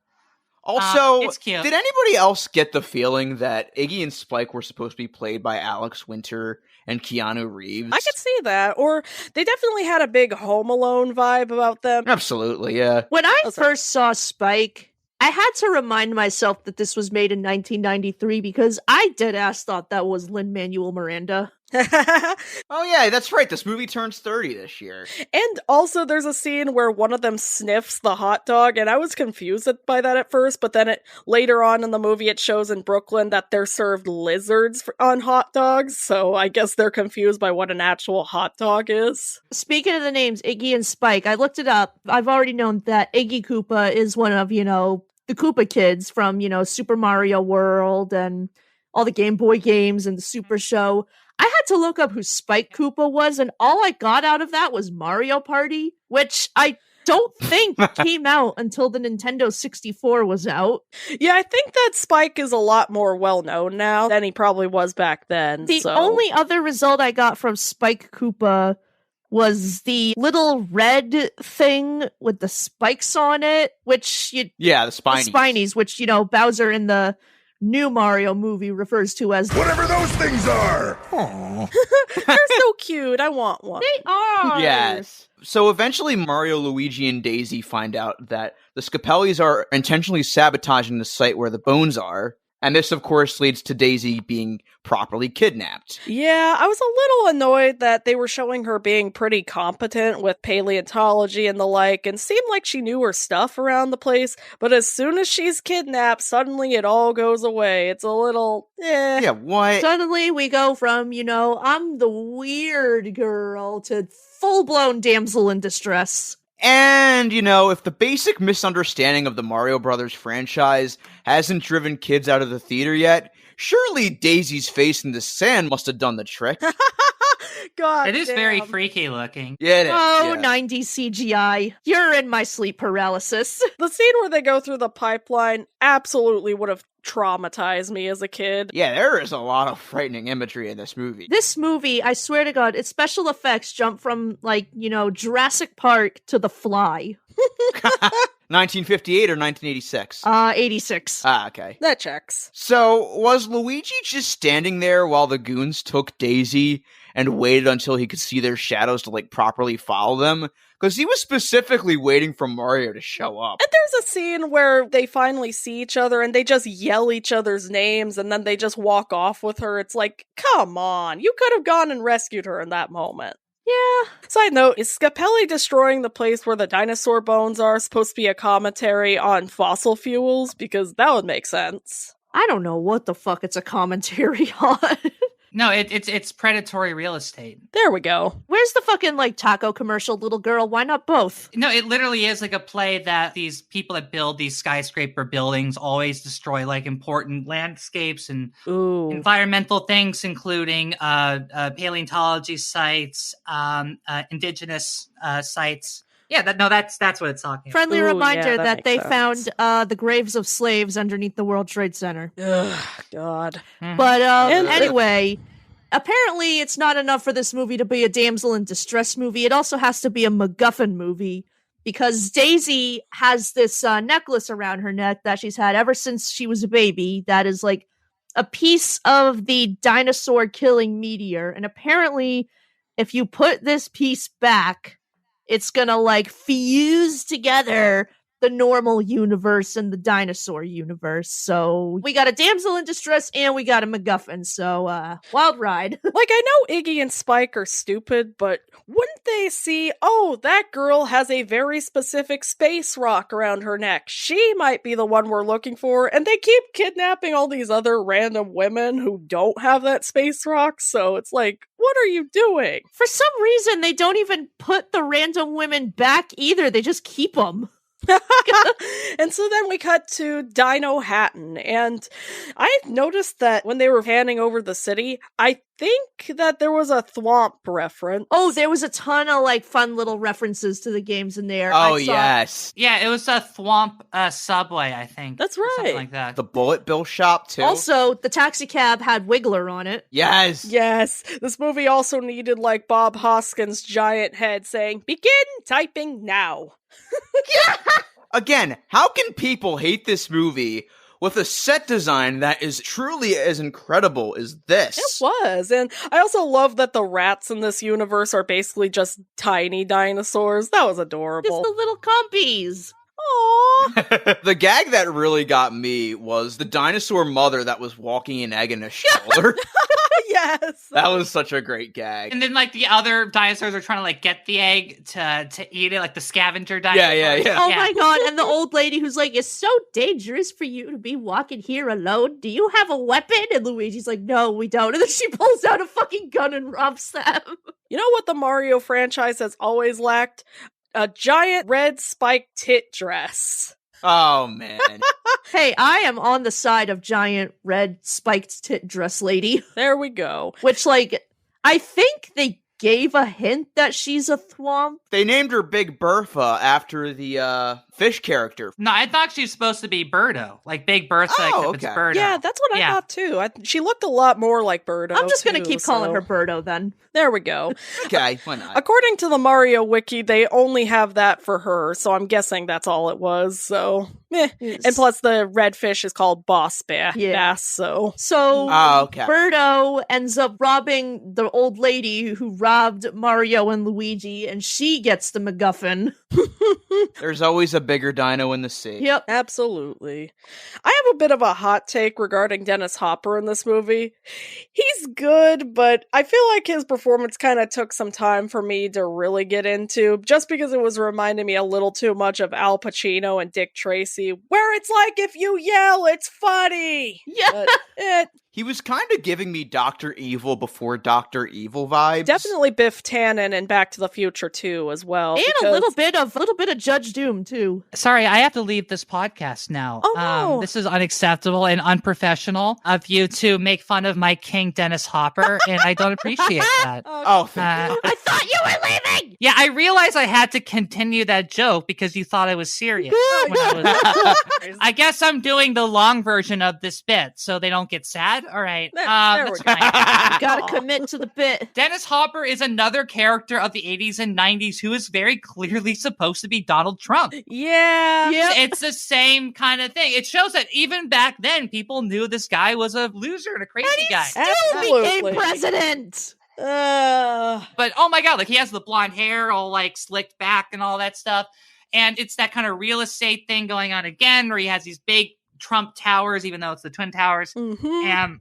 Also, it's cute. Did anybody else get the feeling that Iggy and Spike were supposed to be played by Alex Winter and Keanu Reeves? I could see that. Or they definitely had a big Home Alone vibe about them. Absolutely, yeah. When I first saw Spike, I had to remind myself that this was made in 1993 because I deadass thought that was Lin-Manuel Miranda. Oh yeah, that's right. This movie turns 30 this year. And also there's a scene where one of them sniffs the hot dog, and I was confused by that at first, but then later on in the movie it shows in Brooklyn that they're served lizards on hot dogs, so I guess they're confused by what an actual hot dog is. Speaking of the names Iggy and Spike, I looked it up. I've already known that Iggy Koopa is one of, the Koopa kids from, Super Mario World and all the Game Boy games and the Super Show. I had to look up who Spike Koopa was, and all I got out of that was Mario Party, which I don't think came out until the Nintendo 64 was out. Yeah, I think that Spike is a lot more well-known now than he probably was back then. The only other result I got from Spike Koopa was the little red thing with the spikes on it, which... the Spinies. The Spinies, which, Bowser in the new Mario movie refers to as whatever those things are. They're so cute. I want one. They are. Yes. So eventually Mario, Luigi, and Daisy find out that the Scapellis are intentionally sabotaging the site where the bones are. And this, of course, leads to Daisy being properly kidnapped. Yeah, I was a little annoyed that they were showing her being pretty competent with paleontology and the like, and seemed like she knew her stuff around the place, but as soon as she's kidnapped, suddenly it all goes away. It's a little, Yeah, what? Suddenly we go from, I'm the weird girl to full-blown damsel in distress. And, if the basic misunderstanding of the Mario Brothers franchise hasn't driven kids out of the theater yet, surely Daisy's face in the sand must have done the trick. God, it is very freaky looking. Yeah, it is. Oh, yeah. 90s CGI. You're in my sleep paralysis. The scene where they go through the pipeline absolutely would have traumatized me as a kid. Yeah, there is a lot of frightening imagery in this movie. This movie, I swear to God, its special effects jump from, Jurassic Park to The Fly. 1958 or 1986? 86. Ah, okay. That checks. So, was Luigi just standing there while the goons took Daisy and waited until he could see their shadows to, properly follow them? Because he was specifically waiting for Mario to show up. And there's a scene where they finally see each other and they just yell each other's names and then they just walk off with her. It's like, come on, you could have gone and rescued her in that moment. Yeah. Side note, is Scapelli destroying the place where the dinosaur bones are supposed to be a commentary on fossil fuels? Because that would make sense. I don't know what the fuck it's a commentary on. No, it's predatory real estate. There we go. Where's the fucking, taco commercial, little girl? Why not both? No, it literally is a play that these people that build these skyscraper buildings always destroy, important landscapes and environmental things, including paleontology sites, indigenous sites. Yeah, that's what it's talking about. Friendly reminder that they found the graves of slaves underneath the World Trade Center. Ugh, God. But anyway, apparently it's not enough for this movie to be a damsel in distress movie. It also has to be a MacGuffin movie because Daisy has this necklace around her neck that she's had ever since she was a baby. That is a piece of the dinosaur killing meteor. And apparently, if you put this piece back, it's gonna fuse together the normal universe and the dinosaur universe. So we got a damsel in distress and we got a MacGuffin. So wild ride. I know Iggy and Spike are stupid, but wouldn't they see, oh, that girl has a very specific space rock around her neck. She might be the one we're looking for. And they keep kidnapping all these other random women who don't have that space rock. So it's what are you doing? For some reason, they don't even put the random women back either. They just keep them. And so then we cut to Dinohattan, and I noticed that when they were panning over the city, I think that there was a Thwomp reference. Oh, there was a ton of like fun little references to the games in there. Oh, yes. Yeah, it was a Thwomp Subway, I think. That's or something right. like that. The Bullet Bill shop, too. Also, the taxi cab had Wiggler on it. Yes. Yes. This movie also needed like Bob Hoskins' giant head saying, "Begin typing now." Again, how can people hate this movie with a set design that is truly as incredible as this? It was. And I also love that the rats in this universe are basically just tiny dinosaurs. That was adorable. Just the little compies. Aww. The gag that really got me was the dinosaur mother that was walking an egg in a stroller. Yes. That was such a great gag. And then, like, the other dinosaurs are trying to, like, get the egg to eat it, like the scavenger dinosaurs. Yeah. Oh my god, and the old lady who's like, it's so dangerous for you to be walking here alone. Do you have a weapon? And Luigi's like, no, we don't. And then she pulls out a fucking gun and robs them. You know what the Mario franchise has always lacked? A giant red spiked tit dress. Oh, man. Hey, I am on the side of giant red spiked tit dress lady. There we go. Which, like, I think they gave a hint that she's a Thwomp. They named her Big Bertha after the fish character. No, I thought she was supposed to be Birdo. Like Big Bertha, except it's Birdo. Yeah, that's what I thought too. She looked a lot more like Birdo. I'm just going to too, keep calling her Birdo then. There we go. Okay, why not? According to the Mario Wiki, they only have that for her, so I'm guessing that's all it was, so meh. Yes. And plus the red fish is called Boss Bass, So okay. Birdo ends up robbing the old lady who robbed Mario and Luigi, and she gets the MacGuffin. There's always a bigger dino in the sea. Yep. Absolutely. I have a bit of a hot take regarding Dennis Hopper in this movie. He's good, but I feel like his performance kind of took some time for me to really get into, just because it was reminding me a little too much of Al Pacino and Dick Tracy, where it's like, if you yell, it's funny. Yeah. But He was kind of giving me Dr. Evil before Dr. Evil vibes. Definitely Biff Tannen and Back to the Future too, as well. And a little bit of Judge Doom too. Sorry, I have to leave this podcast now. Oh, no. This is unacceptable and unprofessional of you to make fun of my king, Dennis Hopper, and I don't appreciate that. Oh, thank you. I thought you were leaving! Yeah, I realized I had to continue that joke because you thought I was serious. I guess I'm doing the long version of this bit so they don't get sad. All right. There That's we go. fine. You gotta commit to the bit. Dennis Hopper is another character of the 80s and 90s who is very clearly supposed to be Donald Trump. Yeah. It's the same kind of thing. It shows that even back then, people knew this guy was a loser and a crazy guy. Still became president. But oh my god, like he has the blonde hair all like slicked back and all that stuff. And it's that kind of real estate thing going on again, where he has these big Trump towers, even though it's the Twin Towers. Mm-hmm.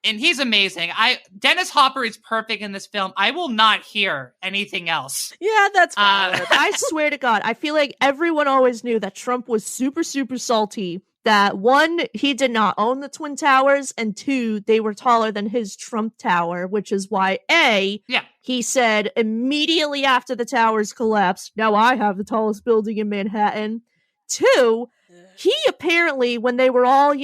And he's amazing. Dennis Hopper is perfect in this film. I will not hear anything else. Yeah, that's fine. I swear to God, I feel like everyone always knew that Trump was super, super salty. That one, he did not own the Twin Towers, and two, they were taller than his Trump Tower, which is why he said immediately after the towers collapsed, now I have the tallest building in Manhattan. Two, he apparently, when they were all,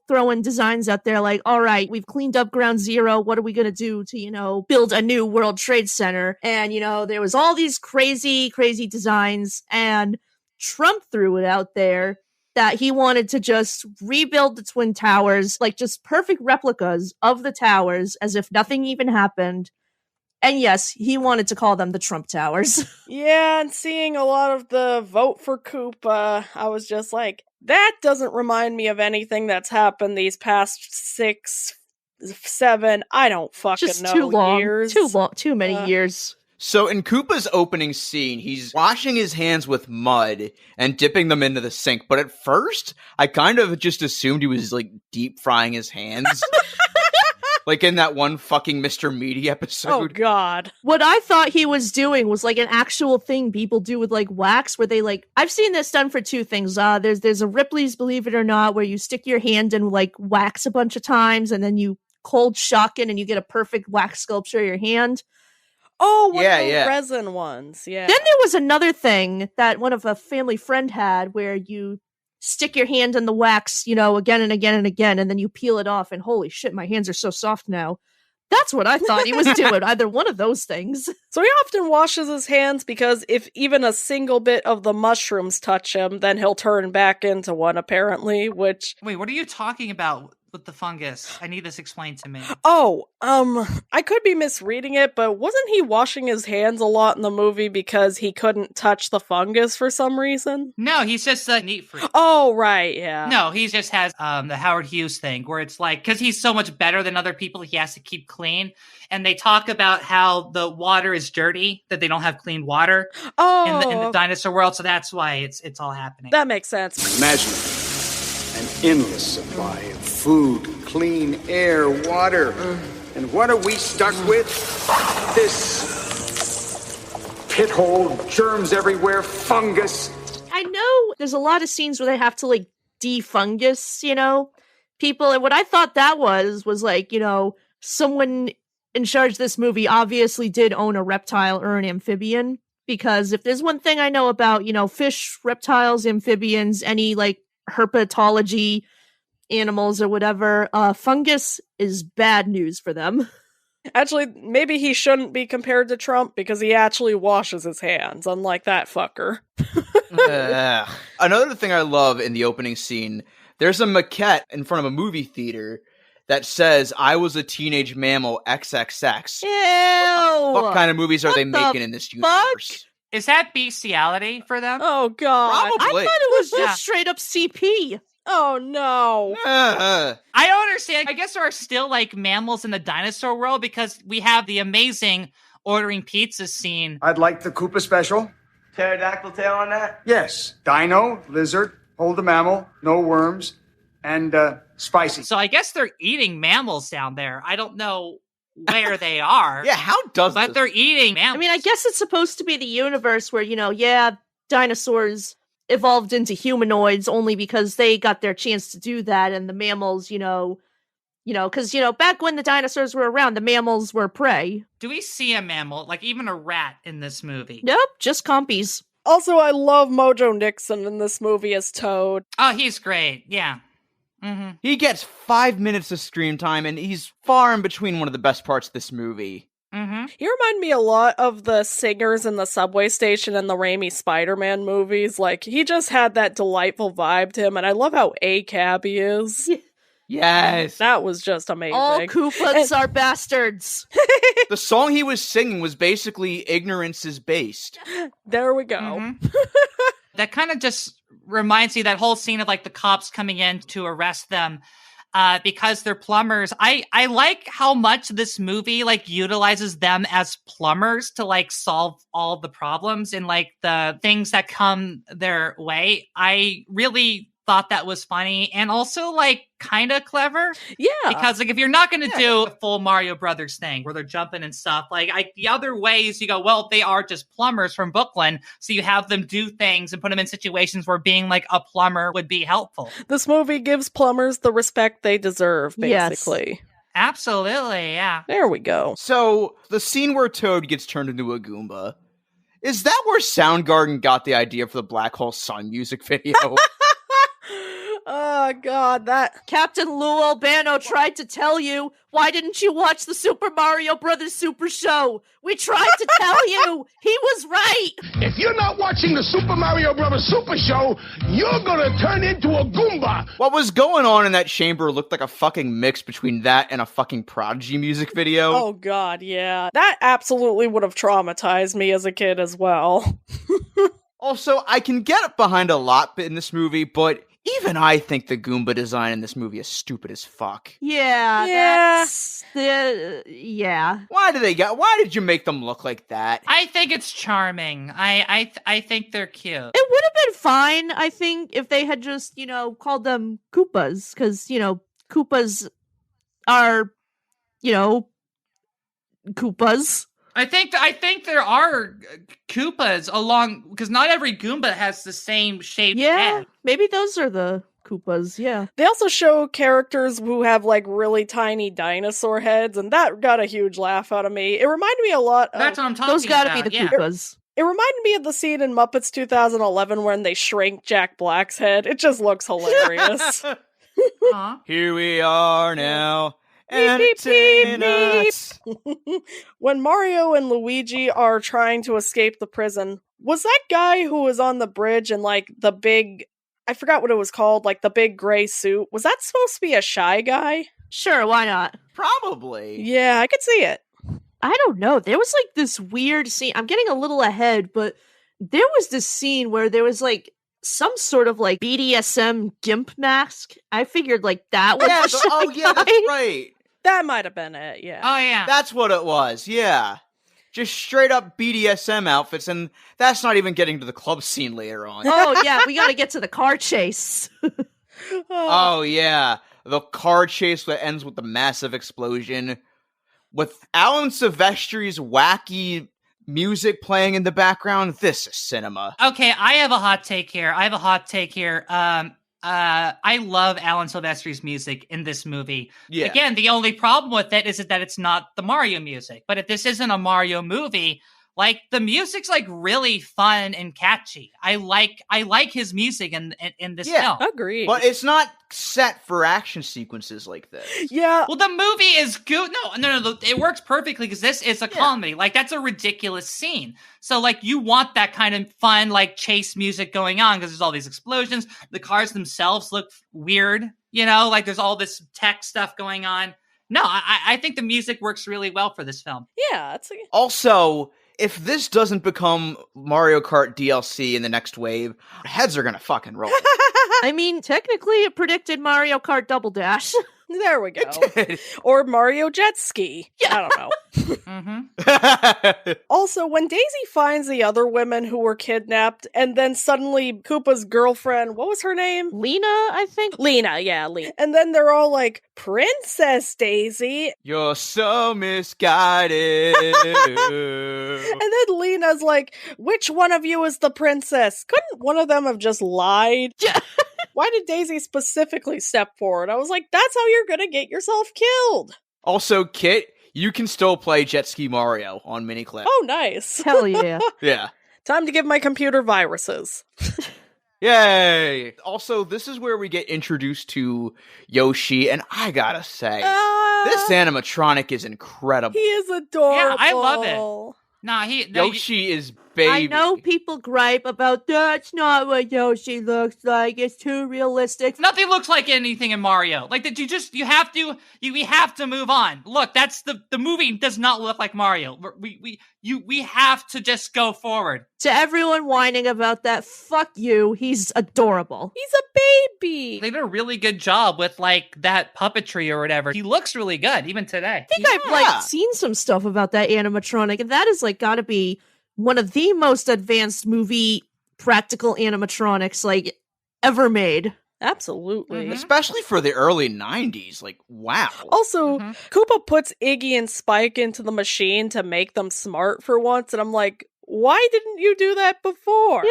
throwing designs out there, like, all right, we've cleaned up Ground Zero. What are we going to do to, build a new World Trade Center? And, there was all these crazy, crazy designs. And Trump threw it out there that he wanted to just rebuild the Twin Towers, like just perfect replicas of the towers as if nothing even happened. And yes, he wanted to call them the Trump Towers. Yeah, and seeing a lot of the vote for Coop, I was just like, that doesn't remind me of anything that's happened these past 6, 7, I don't fucking Just know, too long. years. Too many years. So in Koopa's opening scene, he's washing his hands with mud and dipping them into the sink. But at first, I kind of just assumed he was like deep frying his hands. Like in that one fucking Mr. Meaty episode. Oh, God. What I thought he was doing was like an actual thing people do with like wax, where they like, I've seen this done for two things. There's a Ripley's Believe It or Not, where you stick your hand in like wax a bunch of times and then you cold shock it and you get a perfect wax sculpture of your hand. Oh, one of the resin ones. Yeah. Then there was another thing that one of a family friend had where you stick your hand in the wax, again and again and again, and then you peel it off, and holy shit, my hands are so soft now. That's what I thought he was doing, either one of those things. So he often washes his hands because if even a single bit of the mushrooms touch him, then he'll turn back into one, apparently, which... Wait, what are you talking about with the fungus? I need this explained to me. Oh, I could be misreading it, but wasn't he washing his hands a lot in the movie because he couldn't touch the fungus for some reason? No, he's just a neat freak. Oh, right, yeah. No, he just has the Howard Hughes thing where it's like, because he's so much better than other people, he has to keep clean. And they talk about how the water is dirty, that they don't have clean water in the dinosaur world, so that's why it's all happening. That makes sense. Imagine an endless supply of food, clean air, water. And what are we stuck with? This pit hole, germs everywhere, fungus. I know there's a lot of scenes where they have to, like, defungus, people. And what I thought that was like, someone in charge of this movie obviously did own a reptile or an amphibian. Because if there's one thing I know about, fish, reptiles, amphibians, any, like, herpetology animals or whatever, fungus is bad news for them. Actually, maybe he shouldn't be compared to Trump because he actually washes his hands, unlike that fucker. Another thing I love in the opening scene, there's a maquette in front of a movie theater that says, "I was a teenage mammal XXX. Ew! What kind of movies are they making in this universe? Is that bestiality for them? Oh, God. Probably. I thought it was just straight up CP. Oh, no. I don't understand. I guess there are still, like, mammals in the dinosaur world because we have the amazing ordering pizza scene. I'd like the Koopa special. Pterodactyl tail on that? Yes. Dino, lizard, hold the mammal, no worms, and spicy. So I guess they're eating mammals down there. I don't know where they are. Yeah, how does But they're eating mammals. I mean, I guess it's supposed to be the universe where, dinosaurs evolved into humanoids only because they got their chance to do that, and the mammals, because, back when the dinosaurs were around, the mammals were prey. Do we see a mammal, like even a rat in this movie? Nope, just compies. Also, I love Mojo Nixon in this movie as Toad. Oh, he's great, yeah. Mm-hmm. He gets 5 minutes of screen time, and he's far in between one of the best parts of this movie. Mm-hmm. He reminded me a lot of the singers in the subway station in the Raimi Spider-Man movies. Like, he just had that delightful vibe to him, and I love how A-cab he is. Yes. That was just amazing. All Koopas are bastards. The song he was singing was basically Ignorance is Based. There we go. Mm-hmm. That kind of just reminds me that whole scene of, like, the cops coming in to arrest them because they're plumbers. I like how much this movie, like, utilizes them as plumbers to, like, solve all the problems and, like, the things that come their way. I really thought that was funny and also, like, kind of clever. Yeah. Because, like, if you're not going to do a full Mario Brothers thing where they're jumping and stuff, like, the other ways you go, well, they are just plumbers from Brooklyn, so you have them do things and put them in situations where being, like, a plumber would be helpful. This movie gives plumbers the respect they deserve, basically. Yes. Absolutely, yeah. There we go. So, the scene where Toad gets turned into a Goomba, is that where Soundgarden got the idea for the Black Hole Sun music video? Oh, God, that... Captain Lou Albano tried to tell you, why didn't you watch the Super Mario Brothers Super Show? We tried to tell you. He was right. If you're not watching the Super Mario Bros. Super Show, you're gonna turn into a Goomba. What was going on in that chamber looked like a fucking mix between that and a fucking Prodigy music video. Oh, God, yeah. That absolutely would have traumatized me as a kid as well. Also, I can get behind a lot in this movie, but even I think the Goomba design in this movie is stupid as fuck. Yeah. That's yeah. Why did you make them look like that? I think it's charming. I think they're cute. It would have been fine, I think, if they had just, called them Koopas, because, Koopas are, Koopas. I think there are Koopas along, because not every Goomba has the same shaped head. Maybe those are the Koopas, yeah. They also show characters who have, like, really tiny dinosaur heads, and that got a huge laugh out of me. It reminded me a lot of... That's what I'm talking those gotta about. be the Koopas. It reminded me of the scene in Muppets 2011 when they shrink Jack Black's head. It just looks hilarious. Here we are now, Peanuts. When Mario and Luigi are trying to escape the prison, was that guy who was on the bridge and like the big, I forgot what it was called, like the big gray suit, was that supposed to be a Shy Guy? Sure, why not? Probably. Yeah, I could see it. I don't know. There was like this weird scene. I'm getting a little ahead, but there was this scene where there was like some sort of like BDSM gimp mask. I figured like that was that's right. That might have been it, yeah. Oh, yeah. That's what it was, yeah. Just straight up BDSM outfits, and that's not even getting to the club scene later on. Oh, yeah, we gotta get to the car chase. Oh, yeah. The car chase that ends with the massive explosion. With Alan Silvestri's wacky music playing in the background, this is cinema. Okay, I have a hot take here. I love Alan Silvestri's music in this movie. Yeah. Again, the only problem with it is that it's not the Mario music. But if this isn't a Mario movie, like the music's like really fun and catchy. I like his music in this film. Agreed. But it's not set for action sequences like this. Yeah. Well, the movie is good. No. It works perfectly because this is a comedy. Like, that's a ridiculous scene. So, like, you want that kind of fun, like, chase music going on because there's all these explosions. The cars themselves look weird, like there's all this tech stuff going on. No, I think the music works really well for this film. Yeah. Also, if this doesn't become Mario Kart DLC in the next wave, heads are gonna fucking roll. I mean, technically it predicted Mario Kart Double Dash. There we go. Or Mario Jet Ski. Yeah. I don't know. Also, when Daisy finds the other women who were kidnapped, and then suddenly Koopa's girlfriend, what was her name? Lena, I think? Lena. And then they're all like, Princess Daisy. You're so misguided. And then Lena's like, which one of you is the princess? Couldn't one of them have just lied? Yeah. Why did Daisy specifically step forward? I was like, that's how you're gonna get yourself killed. Also, Kit, you can still play Jet Ski Mario on Miniclip. Oh, nice. Hell yeah. Yeah. Time to give my computer viruses. Yay! Also, this is where we get introduced to Yoshi, and I gotta say, this animatronic is incredible. He is adorable. Yeah, I love it. Yoshi is baby. I know people gripe about that's not what Yoshi looks like. It's too realistic. Nothing looks like anything in Mario. Like that, we have to move on. Look, that's the movie does not look like Mario. We have to just go forward. To everyone whining about that, fuck you. He's adorable. He's a baby. They did a really good job with like that puppetry or whatever. He looks really good even today. I think I've like seen some stuff about that animatronic, and that is like gotta be one of the most advanced movie practical animatronics like ever made. Absolutely. Especially for the early 90s. Like, wow. Also, Koopa puts Iggy and Spike into the machine to make them smart for once, and I'm like, why didn't you do that before?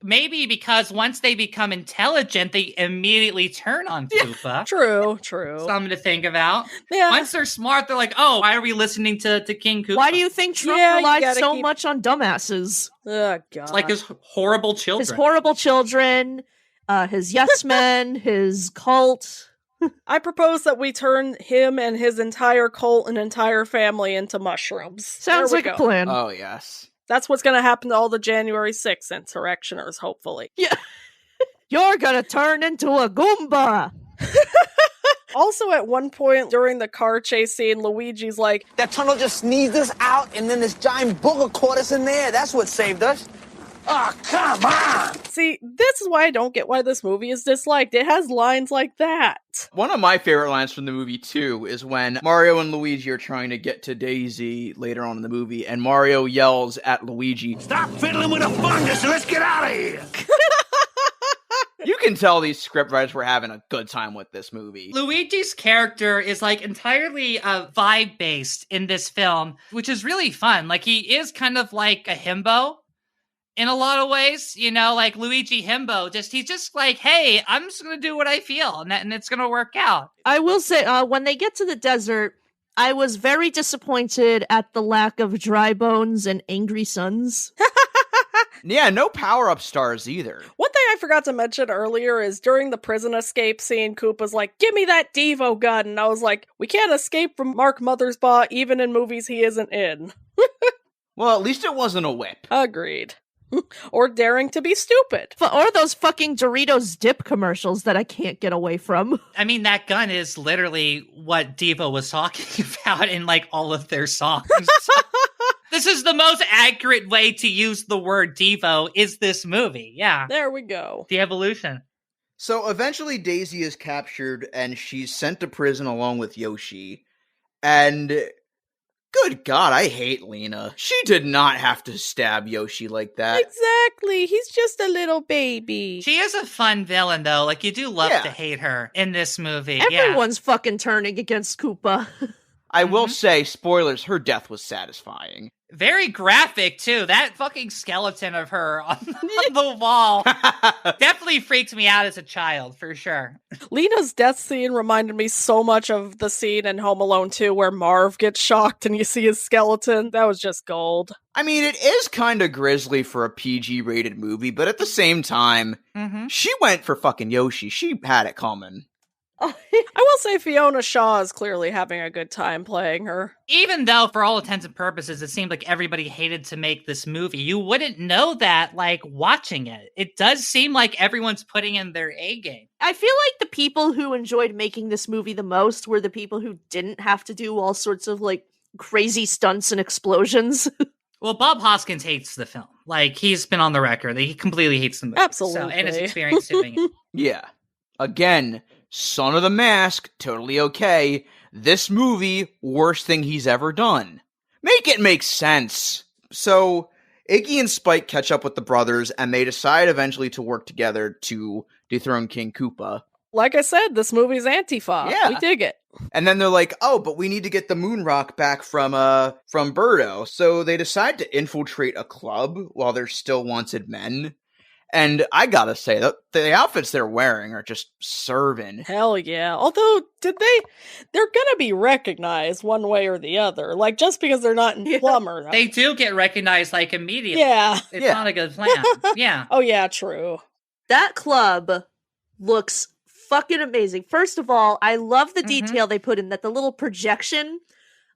Maybe because once they become intelligent, they immediately turn on Koopa. True. Something to think about. Yeah. Once they're smart, they're like, oh, why are we listening to King Koopa? Why do you think Trump relies so much on dumbasses? Oh, God. It's like his horrible children. His horrible children, his yes men, his cult. I propose that we turn him and his entire cult and entire family into mushrooms. Sounds like a plan. Oh, yes. That's what's going to happen to all the January 6th insurrectioners, hopefully. Yeah. You're going to turn into a Goomba. Also, at one point during the car chase scene, Luigi's like, that tunnel just sneezed us out, and then this giant booger caught us in there. That's what saved us. Oh, come on! See, this is why I don't get why this movie is disliked. It has lines like that. One of my favorite lines from the movie, too, is when Mario and Luigi are trying to get to Daisy later on in the movie, and Mario yells at Luigi, Stop fiddling with the fungus and let's get out of here! You can tell these scriptwriters were having a good time with this movie. Luigi's character is like entirely vibe based in this film, which is really fun. Like he is kind of like a himbo in a lot of ways, like Luigi Himbo. He's just like, hey, I'm just gonna do what I feel, and it's gonna work out. I will say, when they get to the desert, I was very disappointed at the lack of dry bones and angry suns. Yeah, no power-up stars either. One thing I forgot to mention earlier is during the prison escape scene, Koopa's like, give me that Devo gun. And I was like, we can't escape from Mark Mothersbaugh even in movies he isn't in. Well, at least it wasn't a whip. Agreed. Or daring to be stupid. Or those fucking Doritos dip commercials that I can't get away from. I mean, that gun is literally what Devo was talking about in, like, all of their songs. This is the most accurate way to use the word Devo is this movie. Yeah. There we go. The evolution. So eventually Daisy is captured and she's sent to prison along with Yoshi. And good God, I hate Lena. She did not have to stab Yoshi like that. Exactly. He's just a little baby. She is a fun villain, though. Like, you do love to hate her in this movie. Everyone's fucking turning against Koopa. I will say, spoilers, her death was satisfying. Very graphic, too. That fucking skeleton of her on the wall definitely freaked me out as a child, for sure. Lena's death scene reminded me so much of the scene in Home Alone 2 where Marv gets shocked and you see his skeleton. That was just gold. I mean, it is kind of grisly for a PG-rated movie, but at the same time, she went for fucking Yoshi. She had it coming. I will say Fiona Shaw is clearly having a good time playing her. Even though, for all intents and purposes, it seemed like everybody hated to make this movie, you wouldn't know that, like, watching it. It does seem like everyone's putting in their A game. I feel like the people who enjoyed making this movie the most were the people who didn't have to do all sorts of, like, crazy stunts and explosions. Well, Bob Hoskins hates the film. Like, he's been on the record that he completely hates the movie. Absolutely. So, and his experience doing it. Yeah. Again, Son of the Mask, totally okay. This movie, worst thing he's ever done. Make it make sense. So, Iggy and Spike catch up with the brothers, and they decide eventually to work together to dethrone King Koopa. Like I said, this movie's Antifa. Yeah. We dig it. And then they're like, oh, but we need to get the moon rock back from Birdo. So they decide to infiltrate a club while they're still wanted men. And I gotta say, the outfits they're wearing are just serving. Hell yeah. Although, they're gonna be recognized one way or the other. Like, just because they're not in Plumber. They do get recognized, like, immediately. Yeah. It's not a good plan. Yeah. Oh yeah, true. That club looks fucking amazing. First of all, I love the detail they put in that the little projection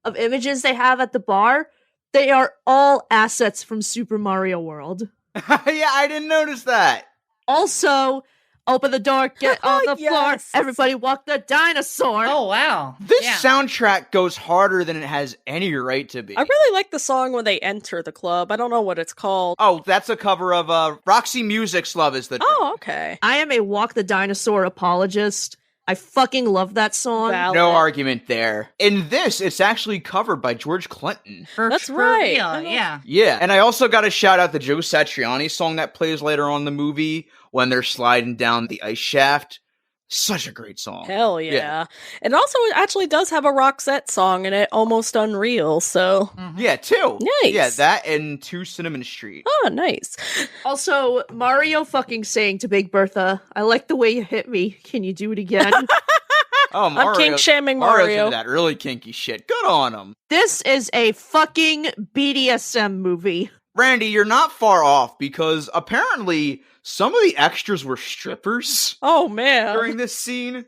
of images they have at the bar, they are all assets from Super Mario World. Yeah, I didn't notice that. Also, open the door, get on the floor, everybody walk the dinosaur. Oh, wow. This soundtrack goes harder than it has any right to be. I really like the song when they enter the club. I don't know what it's called. Oh, that's a cover of Roxy Music's Love is the Drug. Oh, okay. I am a Walk the Dinosaur apologist. I fucking love that song. Valid. No argument there. In this, it's actually covered by George Clinton. That's right. Yeah. Yeah, and I also got to shout out the Joe Satriani song that plays later on in the movie when they're sliding down the ice shaft. Such a great song. Hell yeah. And also, it actually does have a Roxette song in it, Almost Unreal, so... Yeah, too. Nice. Yeah, that and 2 Cinnamon Street. Oh, nice. Also, Mario fucking saying to Big Bertha, I like the way you hit me. Can you do it again? Oh, Mario. I'm kink-shaming Mario's Mario. into that really kinky shit. Good on him. This is a fucking BDSM movie. Randy, you're not far off because apparently some of the extras were strippers. Oh, man. During this scene.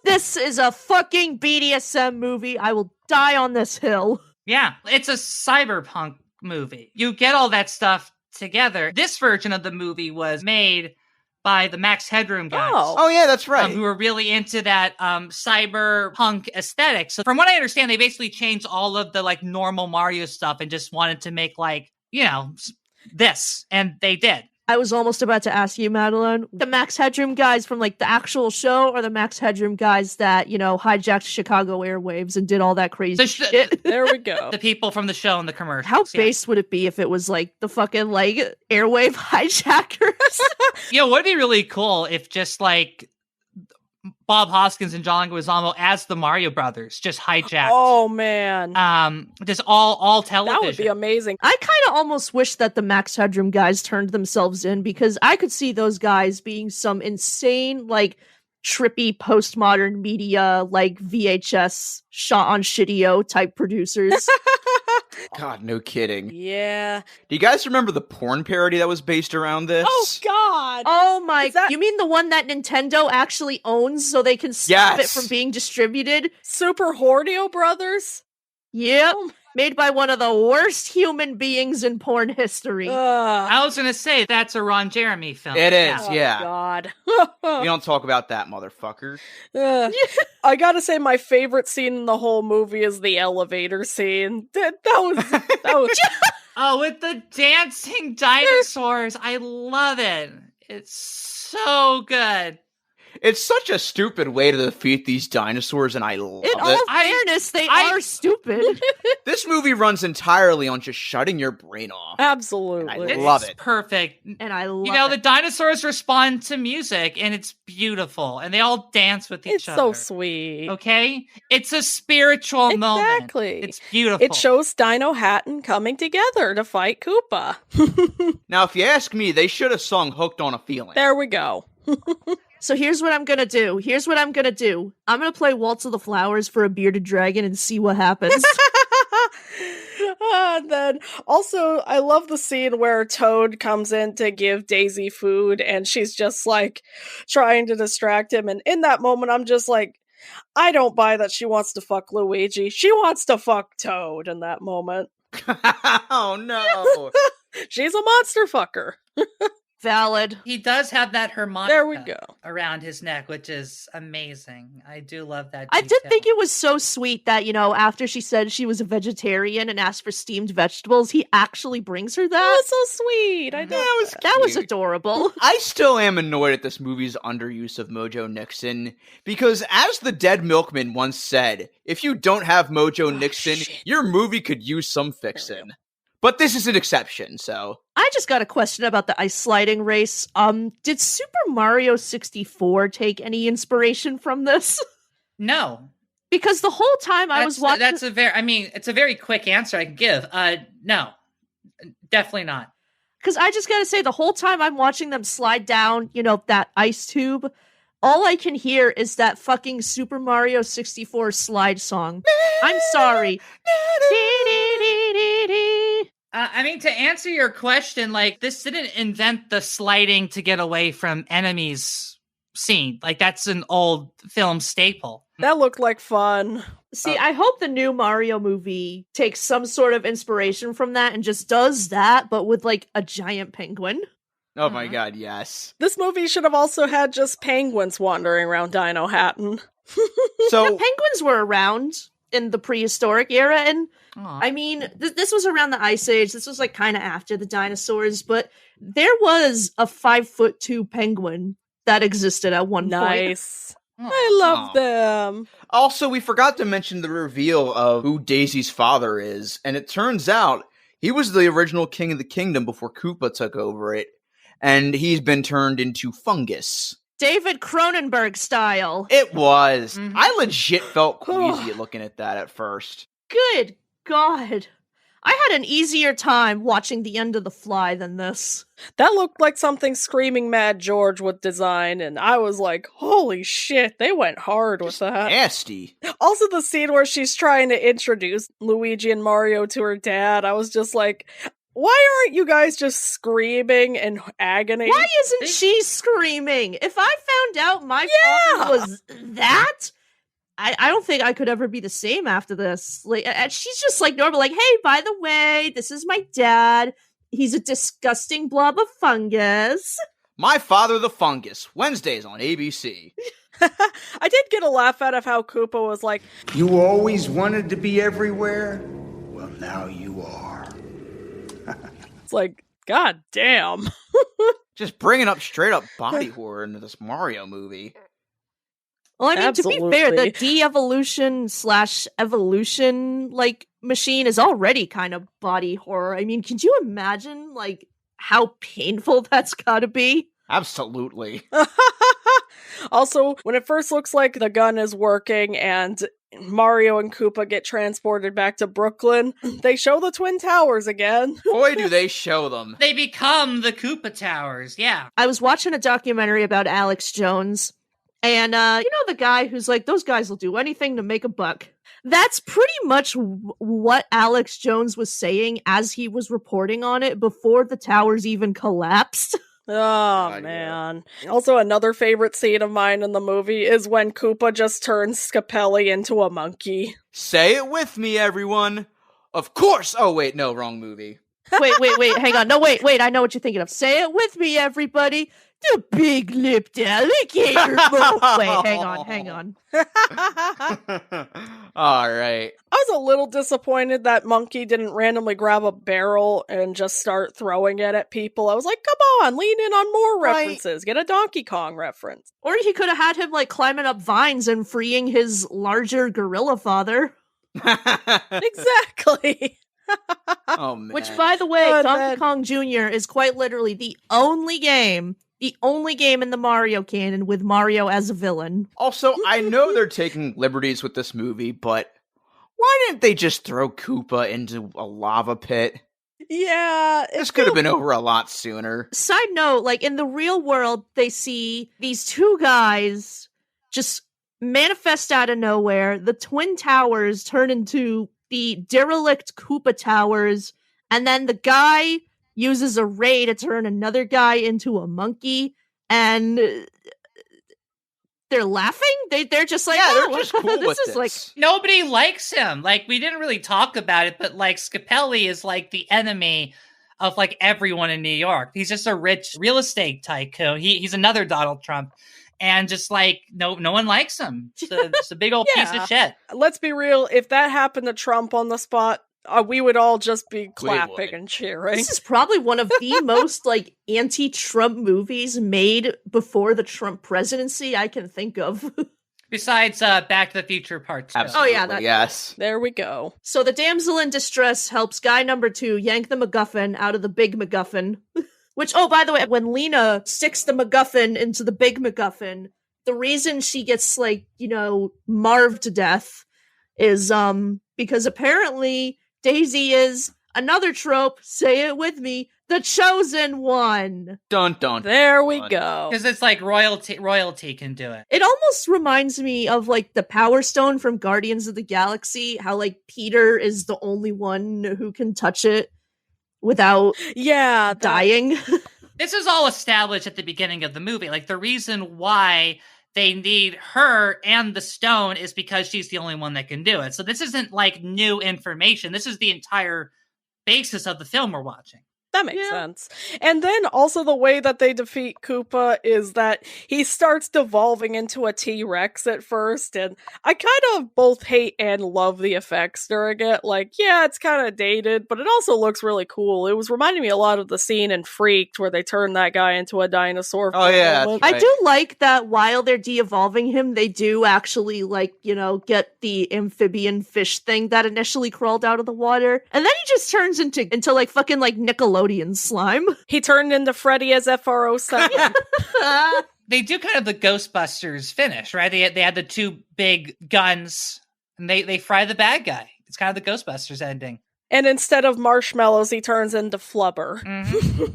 This is a fucking BDSM movie. I will die on this hill. Yeah, it's a cyberpunk movie. You get all that stuff together. This version of the movie was made by the Max Headroom guys. Oh yeah, that's right. Who were really into that cyberpunk aesthetic. So from what I understand, they basically changed all of the like normal Mario stuff and just wanted to make like, you know, this. And they did. I was almost about to ask you, Madeline, the Max Headroom guys from like the actual show or the Max Headroom guys that, you know, hijacked Chicago airwaves and did all that crazy shit? There we go. The people from the show and the commercials. How based would it be if it was like the fucking like airwave hijackers? You know, would be really cool if just like Bob Hoskins and John Leguizamo as the Mario Brothers just hijacked. Oh man. Just all television. That would be amazing. I kind of almost wish that the Max Headroom guys turned themselves in because I could see those guys being some insane, like trippy postmodern media, like VHS shot on shitty-o type producers. God, no kidding. Yeah. Do you guys remember the porn parody that was based around this? Oh, God. Oh, my. You mean the one that Nintendo actually owns so they can stop it from being distributed? Super Hordio Brothers? Yep. Made by one of the worst human beings in porn history. I was going to say, that's a Ron Jeremy film. It is, yeah. Oh, God. We don't talk about that, motherfucker. I gotta say, my favorite scene in the whole movie is the elevator scene. That was... Oh, with the dancing dinosaurs. I love it. It's so good. It's such a stupid way to defeat these dinosaurs, and I love it. In all fairness, they are stupid. This movie runs entirely on just shutting your brain off. Absolutely. I love it. Perfect. And I love the dinosaurs respond to music, and it's beautiful. And they all dance with each other. It's so sweet. Okay? It's a spiritual moment. Exactly. It's beautiful. It shows Dinohattan coming together to fight Koopa. Now, if you ask me, they should have sung Hooked on a Feeling. There we go. So here's what I'm gonna do. I'm gonna play Waltz of the Flowers for a bearded dragon and see what happens. And then also, I love the scene where Toad comes in to give Daisy food and she's just like trying to distract him. And in that moment, I'm just like, I don't buy that she wants to fuck Luigi. She wants to fuck Toad in that moment. Oh no. She's a monster fucker. Valid. He does have that harmonica there we go. around his neck, which is amazing. I do love that I detail. did think it was so sweet that, after she said she was a vegetarian and asked for steamed vegetables, he actually brings her that. Oh, so sweet. I know. That was adorable. I still am annoyed at this movie's underuse of Mojo Nixon, because as the Dead Milkman once said, if you don't have Mojo Nixon, your movie could use some fixin'. But this is an exception, so... I just got a question about the ice sliding race. Did Super Mario 64 take any inspiration from this? No. Because the whole time I was watching... it's a very quick answer I can give. No. Definitely not. Because I just gotta say, the whole time I'm watching them slide down, that ice tube, all I can hear is that fucking Super Mario 64 slide song. I'm sorry. To answer your question, this didn't invent the sliding to get away from enemies scene. That's an old film staple. That looked like fun. See, I hope the new Mario movie takes some sort of inspiration from that and just does that, but with, a giant penguin. Oh my god, yes. This movie should have also had just penguins wandering around Dinohattan. So penguins were around in the prehistoric era, and this was around the Ice Age. This was kind of after the dinosaurs, but there was a 5'2" penguin that existed at one point. Nice. I love them. Also, we forgot to mention the reveal of who Daisy's father is, and it turns out he was the original king of the kingdom before Koopa took over it, and he's been turned into fungus. David Cronenberg style. It was. Mm-hmm. I legit felt queasy looking at that at first. Good God. I had an easier time watching The End of the Fly than this. That looked like something Screaming Mad George would design, and I was like, holy shit, they went hard with that. Nasty. Also, the scene where she's trying to introduce Luigi and Mario to her dad, I was just like, why aren't you guys just screaming in agony? Why isn't she screaming? If I found out my father was that, I don't think I could ever be the same after this. She's just normal, hey, by the way, this is my dad. He's a disgusting blob of fungus. My Father the Fungus, Wednesdays on ABC. I did get a laugh out of how Koopa was like, you always wanted to be everywhere? Well, now you are. It's like, god damn. Just bringing up straight up body horror into this Mario movie. Well, to be fair, the de-evolution / evolution machine is already kind of body horror. Could you imagine how painful that's gotta be? Absolutely. Also, when it first looks like the gun is working and Mario and Koopa get transported back to Brooklyn, they show the Twin Towers again. Boy, do they show them. They become the Koopa Towers, yeah. I was watching a documentary about Alex Jones, And, the guy who's like, those guys will do anything to make a buck. That's pretty much what Alex Jones was saying as he was reporting on it before the towers even collapsed. Oh, man. Yeah. Also, another favorite scene of mine in the movie is when Koopa just turns Scapelli into a monkey. Say it with me, everyone. Of course. Oh, wait, no, wrong movie. Wait, hang on. No, wait, I know what you're thinking of. Say it with me, everybody. The big-lipped alligator. Wait, hang on. All right. I was a little disappointed that Monkey didn't randomly grab a barrel and just start throwing it at people. I was like, come on, lean in on more references. Get a Donkey Kong reference. Or he could have had him, climbing up vines and freeing his larger gorilla father. Exactly. Oh, man. Which, by the way, Donkey Kong Jr. is quite literally the only game in the Mario canon with Mario as a villain. Also, I know they're taking liberties with this movie, but why didn't they just throw Koopa into a lava pit? Yeah. This could have been over a lot sooner. Side note, in the real world, they see these two guys just manifest out of nowhere. The Twin Towers turn into the derelict Koopa Towers, and then the guy uses a ray to turn another guy into a monkey, and they're laughing? They're just like, they're just cool this with is this. Nobody likes him. We didn't really talk about it, but Scapelli is the enemy of everyone in New York. He's just a rich real estate tycoon. He's another Donald Trump. And just no one likes him. It's a big old piece of shit. Let's be real. If that happened to Trump on the spot, we would all just be clapping and cheering. This is probably one of the most anti-Trump movies made before the Trump presidency I can think of. Besides Back to the Future Part 2. Absolutely, oh yeah, yes. There we go. So the damsel in distress helps guy number 2 yank the MacGuffin out of the big MacGuffin. Which, oh, by the way, when Lena sticks the MacGuffin into the big MacGuffin, the reason she gets, marved to death is, because apparently Daisy is, another trope, say it with me, the chosen one. Dun, dun. There we go. Because it's royalty can do it. It almost reminds me of, the Power Stone from Guardians of the Galaxy, how, Peter is the only one who can touch it without dying. This is all established at the beginning of the movie. The reason why they need her and the stone is because she's the only one that can do it. So this isn't new information. This is the entire basis of the film we're watching. That makes sense. And then also the way that they defeat Koopa is that he starts devolving into a T-Rex at first, and I kind of both hate and love the effects during it. It's kind of dated, but it also looks really cool. It was reminding me a lot of the scene in Freaked where they turned that guy into a dinosaur. Oh yeah, that's right. I do like that while they're de-evolving him, they do actually, get the amphibian fish thing that initially crawled out of the water, and then he just turns into fucking, Nickelodeon slime. He turned into Freddy as FR07. They do kind of the Ghostbusters finish, right? They had the two big guns, and they fry the bad guy. It's kind of the Ghostbusters ending. And instead of marshmallows, he turns into flubber. Mm-hmm.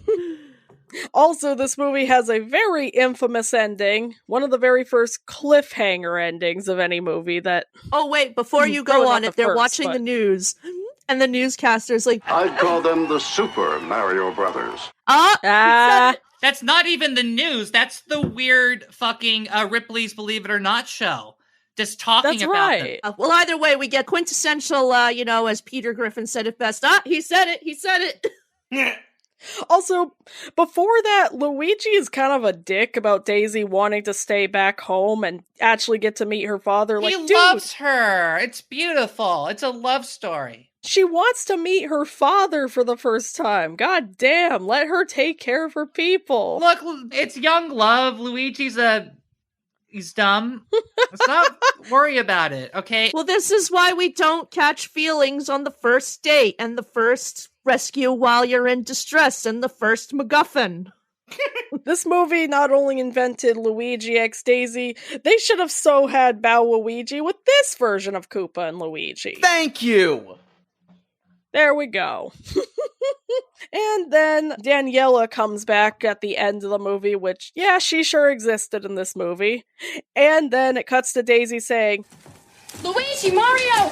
Also, this movie has a very infamous ending. One of the very first cliffhanger endings of any movie that... Oh, wait, before you go on, if they're watching the news... And the newscaster's like, I'd call them the Super Mario Brothers. That's not even the news. That's the weird fucking Ripley's Believe It or Not show. Just talking about it. Well, either way, we get quintessential, as Peter Griffin said it best. He said it. Also, before that, Luigi is kind of a dick about Daisy wanting to stay back home and actually get to meet her father. He loves her. It's beautiful. It's a love story. She wants to meet her father for the first time. God damn, let her take care of her people. Look, it's young love. Luigi's he's dumb. Let's not worry about it, okay? Well, this is why we don't catch feelings on the first date and the first rescue while you're in distress and the first MacGuffin. This movie not only invented Luigi x Daisy, they should have so had Bow-Waluigi with this version of Koopa and Luigi. Thank you! There we go. And then Daniela comes back at the end of the movie, which, yeah, she sure existed in this movie. And then it cuts to Daisy saying, Luigi, Mario!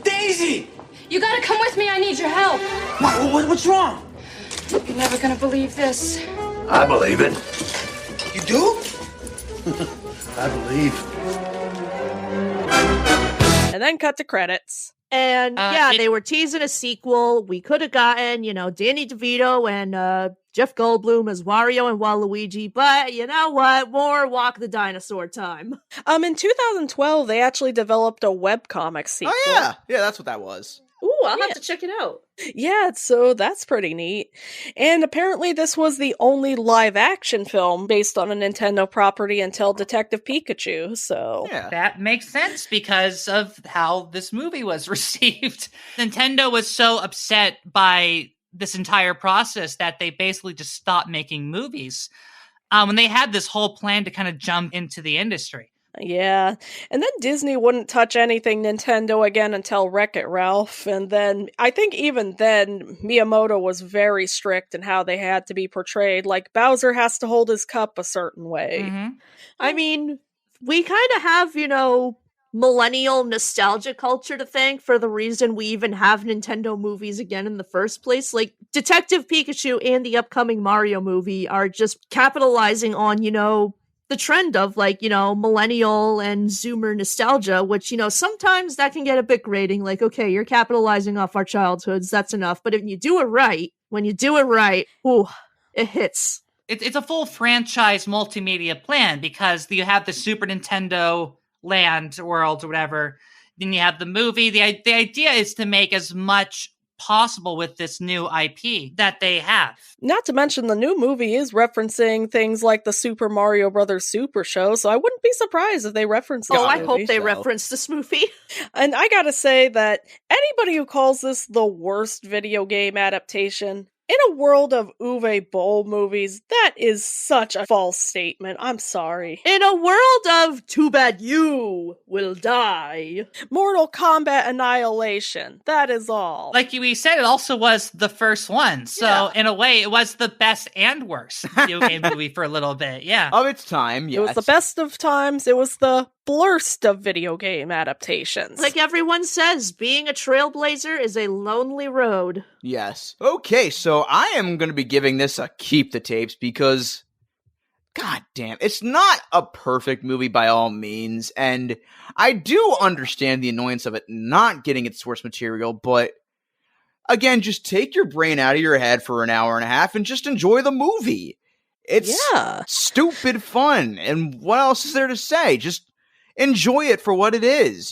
Daisy! You gotta come with me, I need your help. What's wrong? You're never gonna believe this. I believe it. You do? I believe. and then cut to credits. And they were teasing a sequel. We could have gotten, Danny DeVito and Jeff Goldblum as Wario and Waluigi, but you know what? More Walk the Dinosaur time. In 2012, they actually developed a webcomic sequel. Oh yeah, yeah, that's what that was. Ooh, I'll have to check it out. Yeah, so that's pretty neat. And apparently this was the only live-action film based on a Nintendo property until Detective Pikachu, so... Yeah. That makes sense because of how this movie was received. Nintendo was so upset by this entire process that they basically just stopped making movies when they had this whole plan to kind of jump into the industry. Yeah, and then Disney wouldn't touch anything Nintendo again until Wreck-It Ralph, and then I think even then Miyamoto was very strict in how they had to be portrayed, like Bowser has to hold his cup a certain way. Mm-hmm. I mean, we kind of have, millennial nostalgia culture to thank for the reason we even have Nintendo movies again in the first place. Like, Detective Pikachu and the upcoming Mario movie are just capitalizing on, the trend of millennial and Zoomer nostalgia, which, sometimes that can get a bit grating. Like, okay, you're capitalizing off our childhoods. That's enough. But when you do it right, ooh, it hits. It's a full franchise multimedia plan because you have the Super Nintendo land world or whatever. Then you have the movie. The idea is to make as much possible with this new IP that they have. Not to mention the new movie is referencing things like the Super Mario Brothers Super Show, so I wouldn't be surprised if they reference this I movie. hope they reference this movie. And I gotta say that anybody who calls this the worst video game adaptation, in a world of Uwe Boll movies, that is such a false statement. I'm sorry. In a world of too bad you will die. Mortal Kombat Annihilation. That is all. Like we said, it also was the first one. So in a way, it was the best and worst video game movie for a little bit. Yeah. Of its time, yes. It was the best of times. It was the blurst of video game adaptations. Like everyone says, being a trailblazer is a lonely road. Yes. Okay, so I am going to be giving this a keep the tapes because, god damn, it's not a perfect movie by all means, and I do understand the annoyance of it not getting its source material, but again, just take your brain out of your head for an hour and a half and just enjoy the movie. It's stupid fun, and what else is there to say? Just enjoy it for what it is,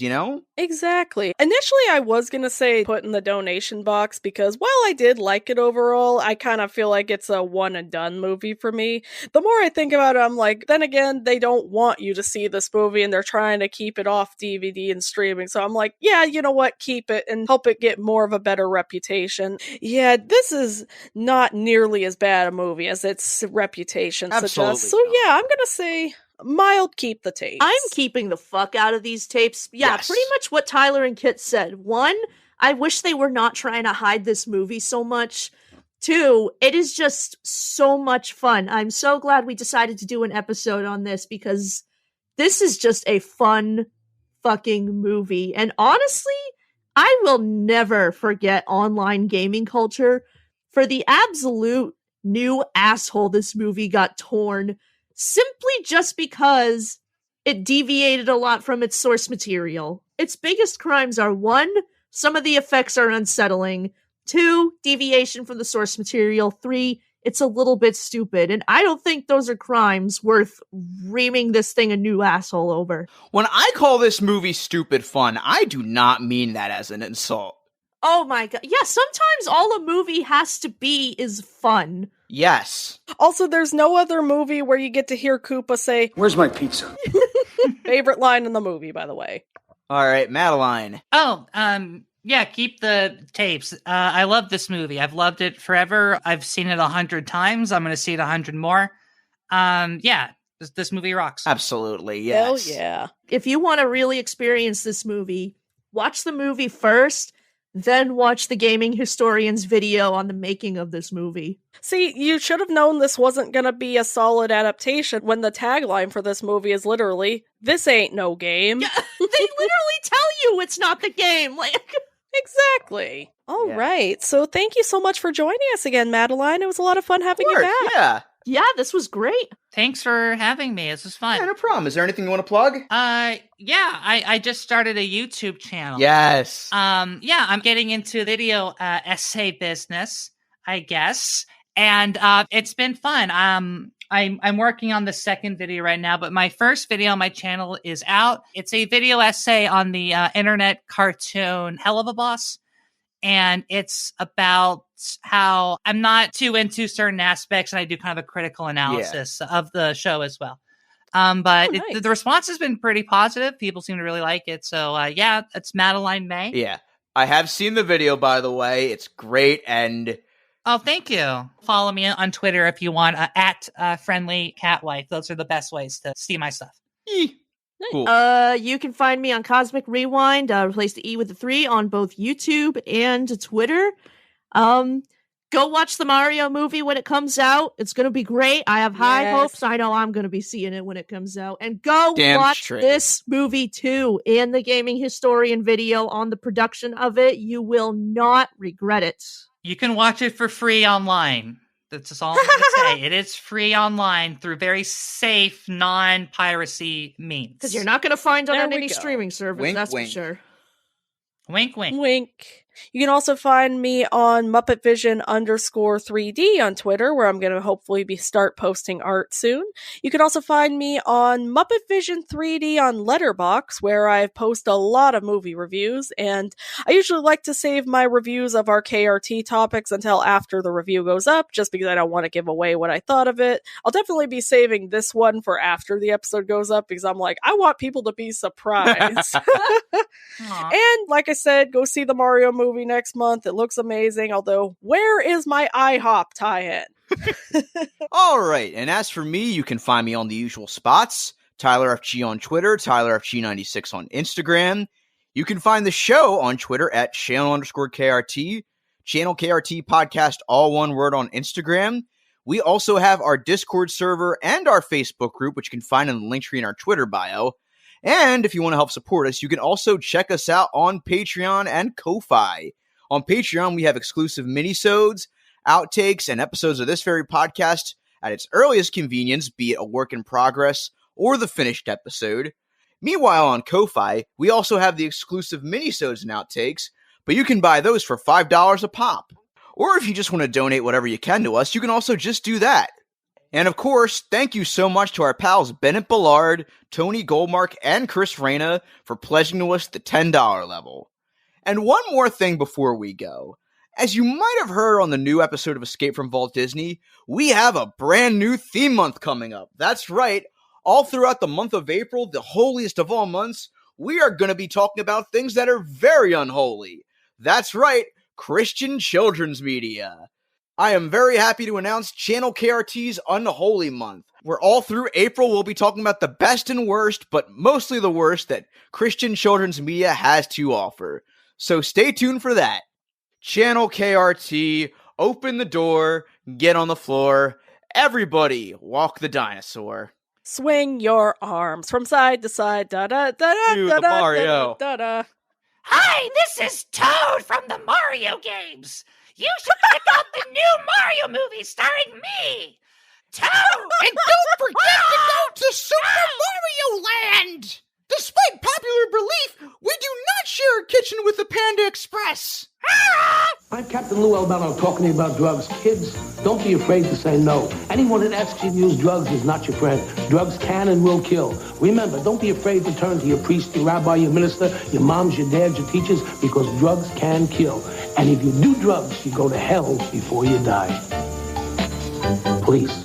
Exactly. Initially, I was going to say put in the donation box because while I did like it overall, I kind of feel like it's a one and done movie for me. The more I think about it, I'm like, then again, they don't want you to see this movie and they're trying to keep it off DVD and streaming. So I'm like, yeah, you know what? Keep it and help it get more of a better reputation. Yeah, this is not nearly as bad a movie as its reputation suggests. So yeah, I'm going to say mild keep the tapes. I'm keeping the fuck out of these tapes. Yeah, pretty much what Tyler and Kit said. One, I wish they were not trying to hide this movie so much. Two, it is just so much fun. I'm so glad we decided to do an episode on this because this is just a fun fucking movie. And honestly, I will never forget online gaming culture for the absolute new asshole this movie got torn simply just because it deviated a lot from its source material. Its biggest crimes are 1, some of the effects are unsettling, 2, deviation from the source material, 3, it's a little bit stupid, and I don't think those are crimes worth reaming this thing a new asshole over. When I call this movie stupid fun, I do not mean that as an insult. Oh my god. Yeah, sometimes all a movie has to be is fun. Yes. Also, there's no other movie where you get to hear Koopa say, "Where's my pizza?" Favorite line in the movie, by the way. All right, Madeline. Yeah, keep the tapes. I love this movie. I've loved it forever. I've seen it 100 times. I'm going to see it 100 more. This movie rocks. Absolutely, yes. Hell yeah. If you want to really experience this movie, watch the movie first, then watch the gaming historian's video on the making of this movie. See, you should have known this wasn't gonna be a solid adaptation when the tagline for this movie is literally, "This ain't no game." Yeah, they literally tell you it's not the game. Exactly. All right. So thank you so much for joining us again, Madeline. It was a lot of fun having you back. Yeah, this was great. Thanks for having me. This was fun. Yeah, no problem. Is there anything you want to plug? I just started a YouTube channel. Yes. I'm getting into video essay business, I guess. And it's been fun. I'm working on the second video right now, but my first video on my channel is out. It's a video essay on the internet cartoon Hell of a Boss. And it's about how I'm not too into certain aspects, and I do kind of a critical analysis of the show as well. But the response has been pretty positive. People seem to really like it. So, it's Madeline Maye. Yeah. I have seen the video, by the way. It's great, and... Oh, thank you. Follow me on Twitter if you want, at Friendly Cat Wife. Those are the best ways to see my stuff. Cool. You can find me on Cosmic Rewind, replace the E with the 3 on both YouTube and Twitter. Go watch the Mario movie when it comes out. It's going to be great. I have high hopes. I know I'm going to be seeing it when it comes out. And go watch this movie too, and the gaming historian video on the production of it. You will not regret it. You can watch it for free online. That's all I'm going to say. It is free online through very safe, non-piracy means. Because you're not going to find it on any streaming service, wink, that's wink. for sure. Wink, wink. Wink. You can also find me on MuppetVision_3D on Twitter, where I'm going to hopefully start posting art soon. You can also find me on MuppetVision3D on Letterboxd, where I post a lot of movie reviews, and I usually like to save my reviews of our KRT topics until after the review goes up, just because I don't want to give away what I thought of it. I'll definitely be saving this one for after the episode goes up, because I'm like, I want people to be surprised. And like I said, go see the Mario movie next month. It looks amazing, although where is my IHOP tie-in? All right, and as for me, you can find me on the usual spots. Tyler FG on Twitter, Tyler FG96 on Instagram. You can find the show on Twitter at channel_KRT, Channel KRT Podcast, all one word, on Instagram. We also have our Discord server and our Facebook group, which you can find in the link tree in our Twitter bio. And if you want to help support us, you can also check us out on Patreon and Ko-Fi. On Patreon, we have exclusive minisodes, outtakes, and episodes of this very podcast at its earliest convenience, be it a work in progress or the finished episode. Meanwhile, on Ko-Fi, we also have the exclusive minisodes and outtakes, but you can buy those for $5 a pop. Or if you just want to donate whatever you can to us, you can also just do that. And of course, thank you so much to our pals Bennett Ballard, Tony Goldmark, and Chris Reyna for pledging to us the $10 level. And one more thing before we go. As you might have heard on the new episode of Escape from Walt Disney, we have a brand new theme month coming up. That's right. All throughout the month of April, the holiest of all months, we are going to be talking about things that are very unholy. That's right, Christian children's media. I am very happy to announce Channel KRT's Unholy Month, where all through April we'll be talking about the best and worst, but mostly the worst, that Christian children's media has to offer. So stay tuned for that. Channel KRT, open the door, get on the floor, everybody walk the dinosaur. Swing your arms from side to side, da-da-da-da, da-da, Mario. da-da. Hi, this is Toad from the Mario games. You should check out the new Mario movie starring me, Toad! And don't forget to go to Super Mario Land! Despite popular belief, we do not share a kitchen with the Panda Express! I'm Captain Lou Albano talking to you about drugs. Kids, don't be afraid to say no. Anyone that asks you to use drugs is not your friend. Drugs can and will kill. Remember, don't be afraid to turn to your priest, your rabbi, your minister, your moms, your dads, your teachers, because drugs can kill. And if you do drugs, you go to hell before you die. Please.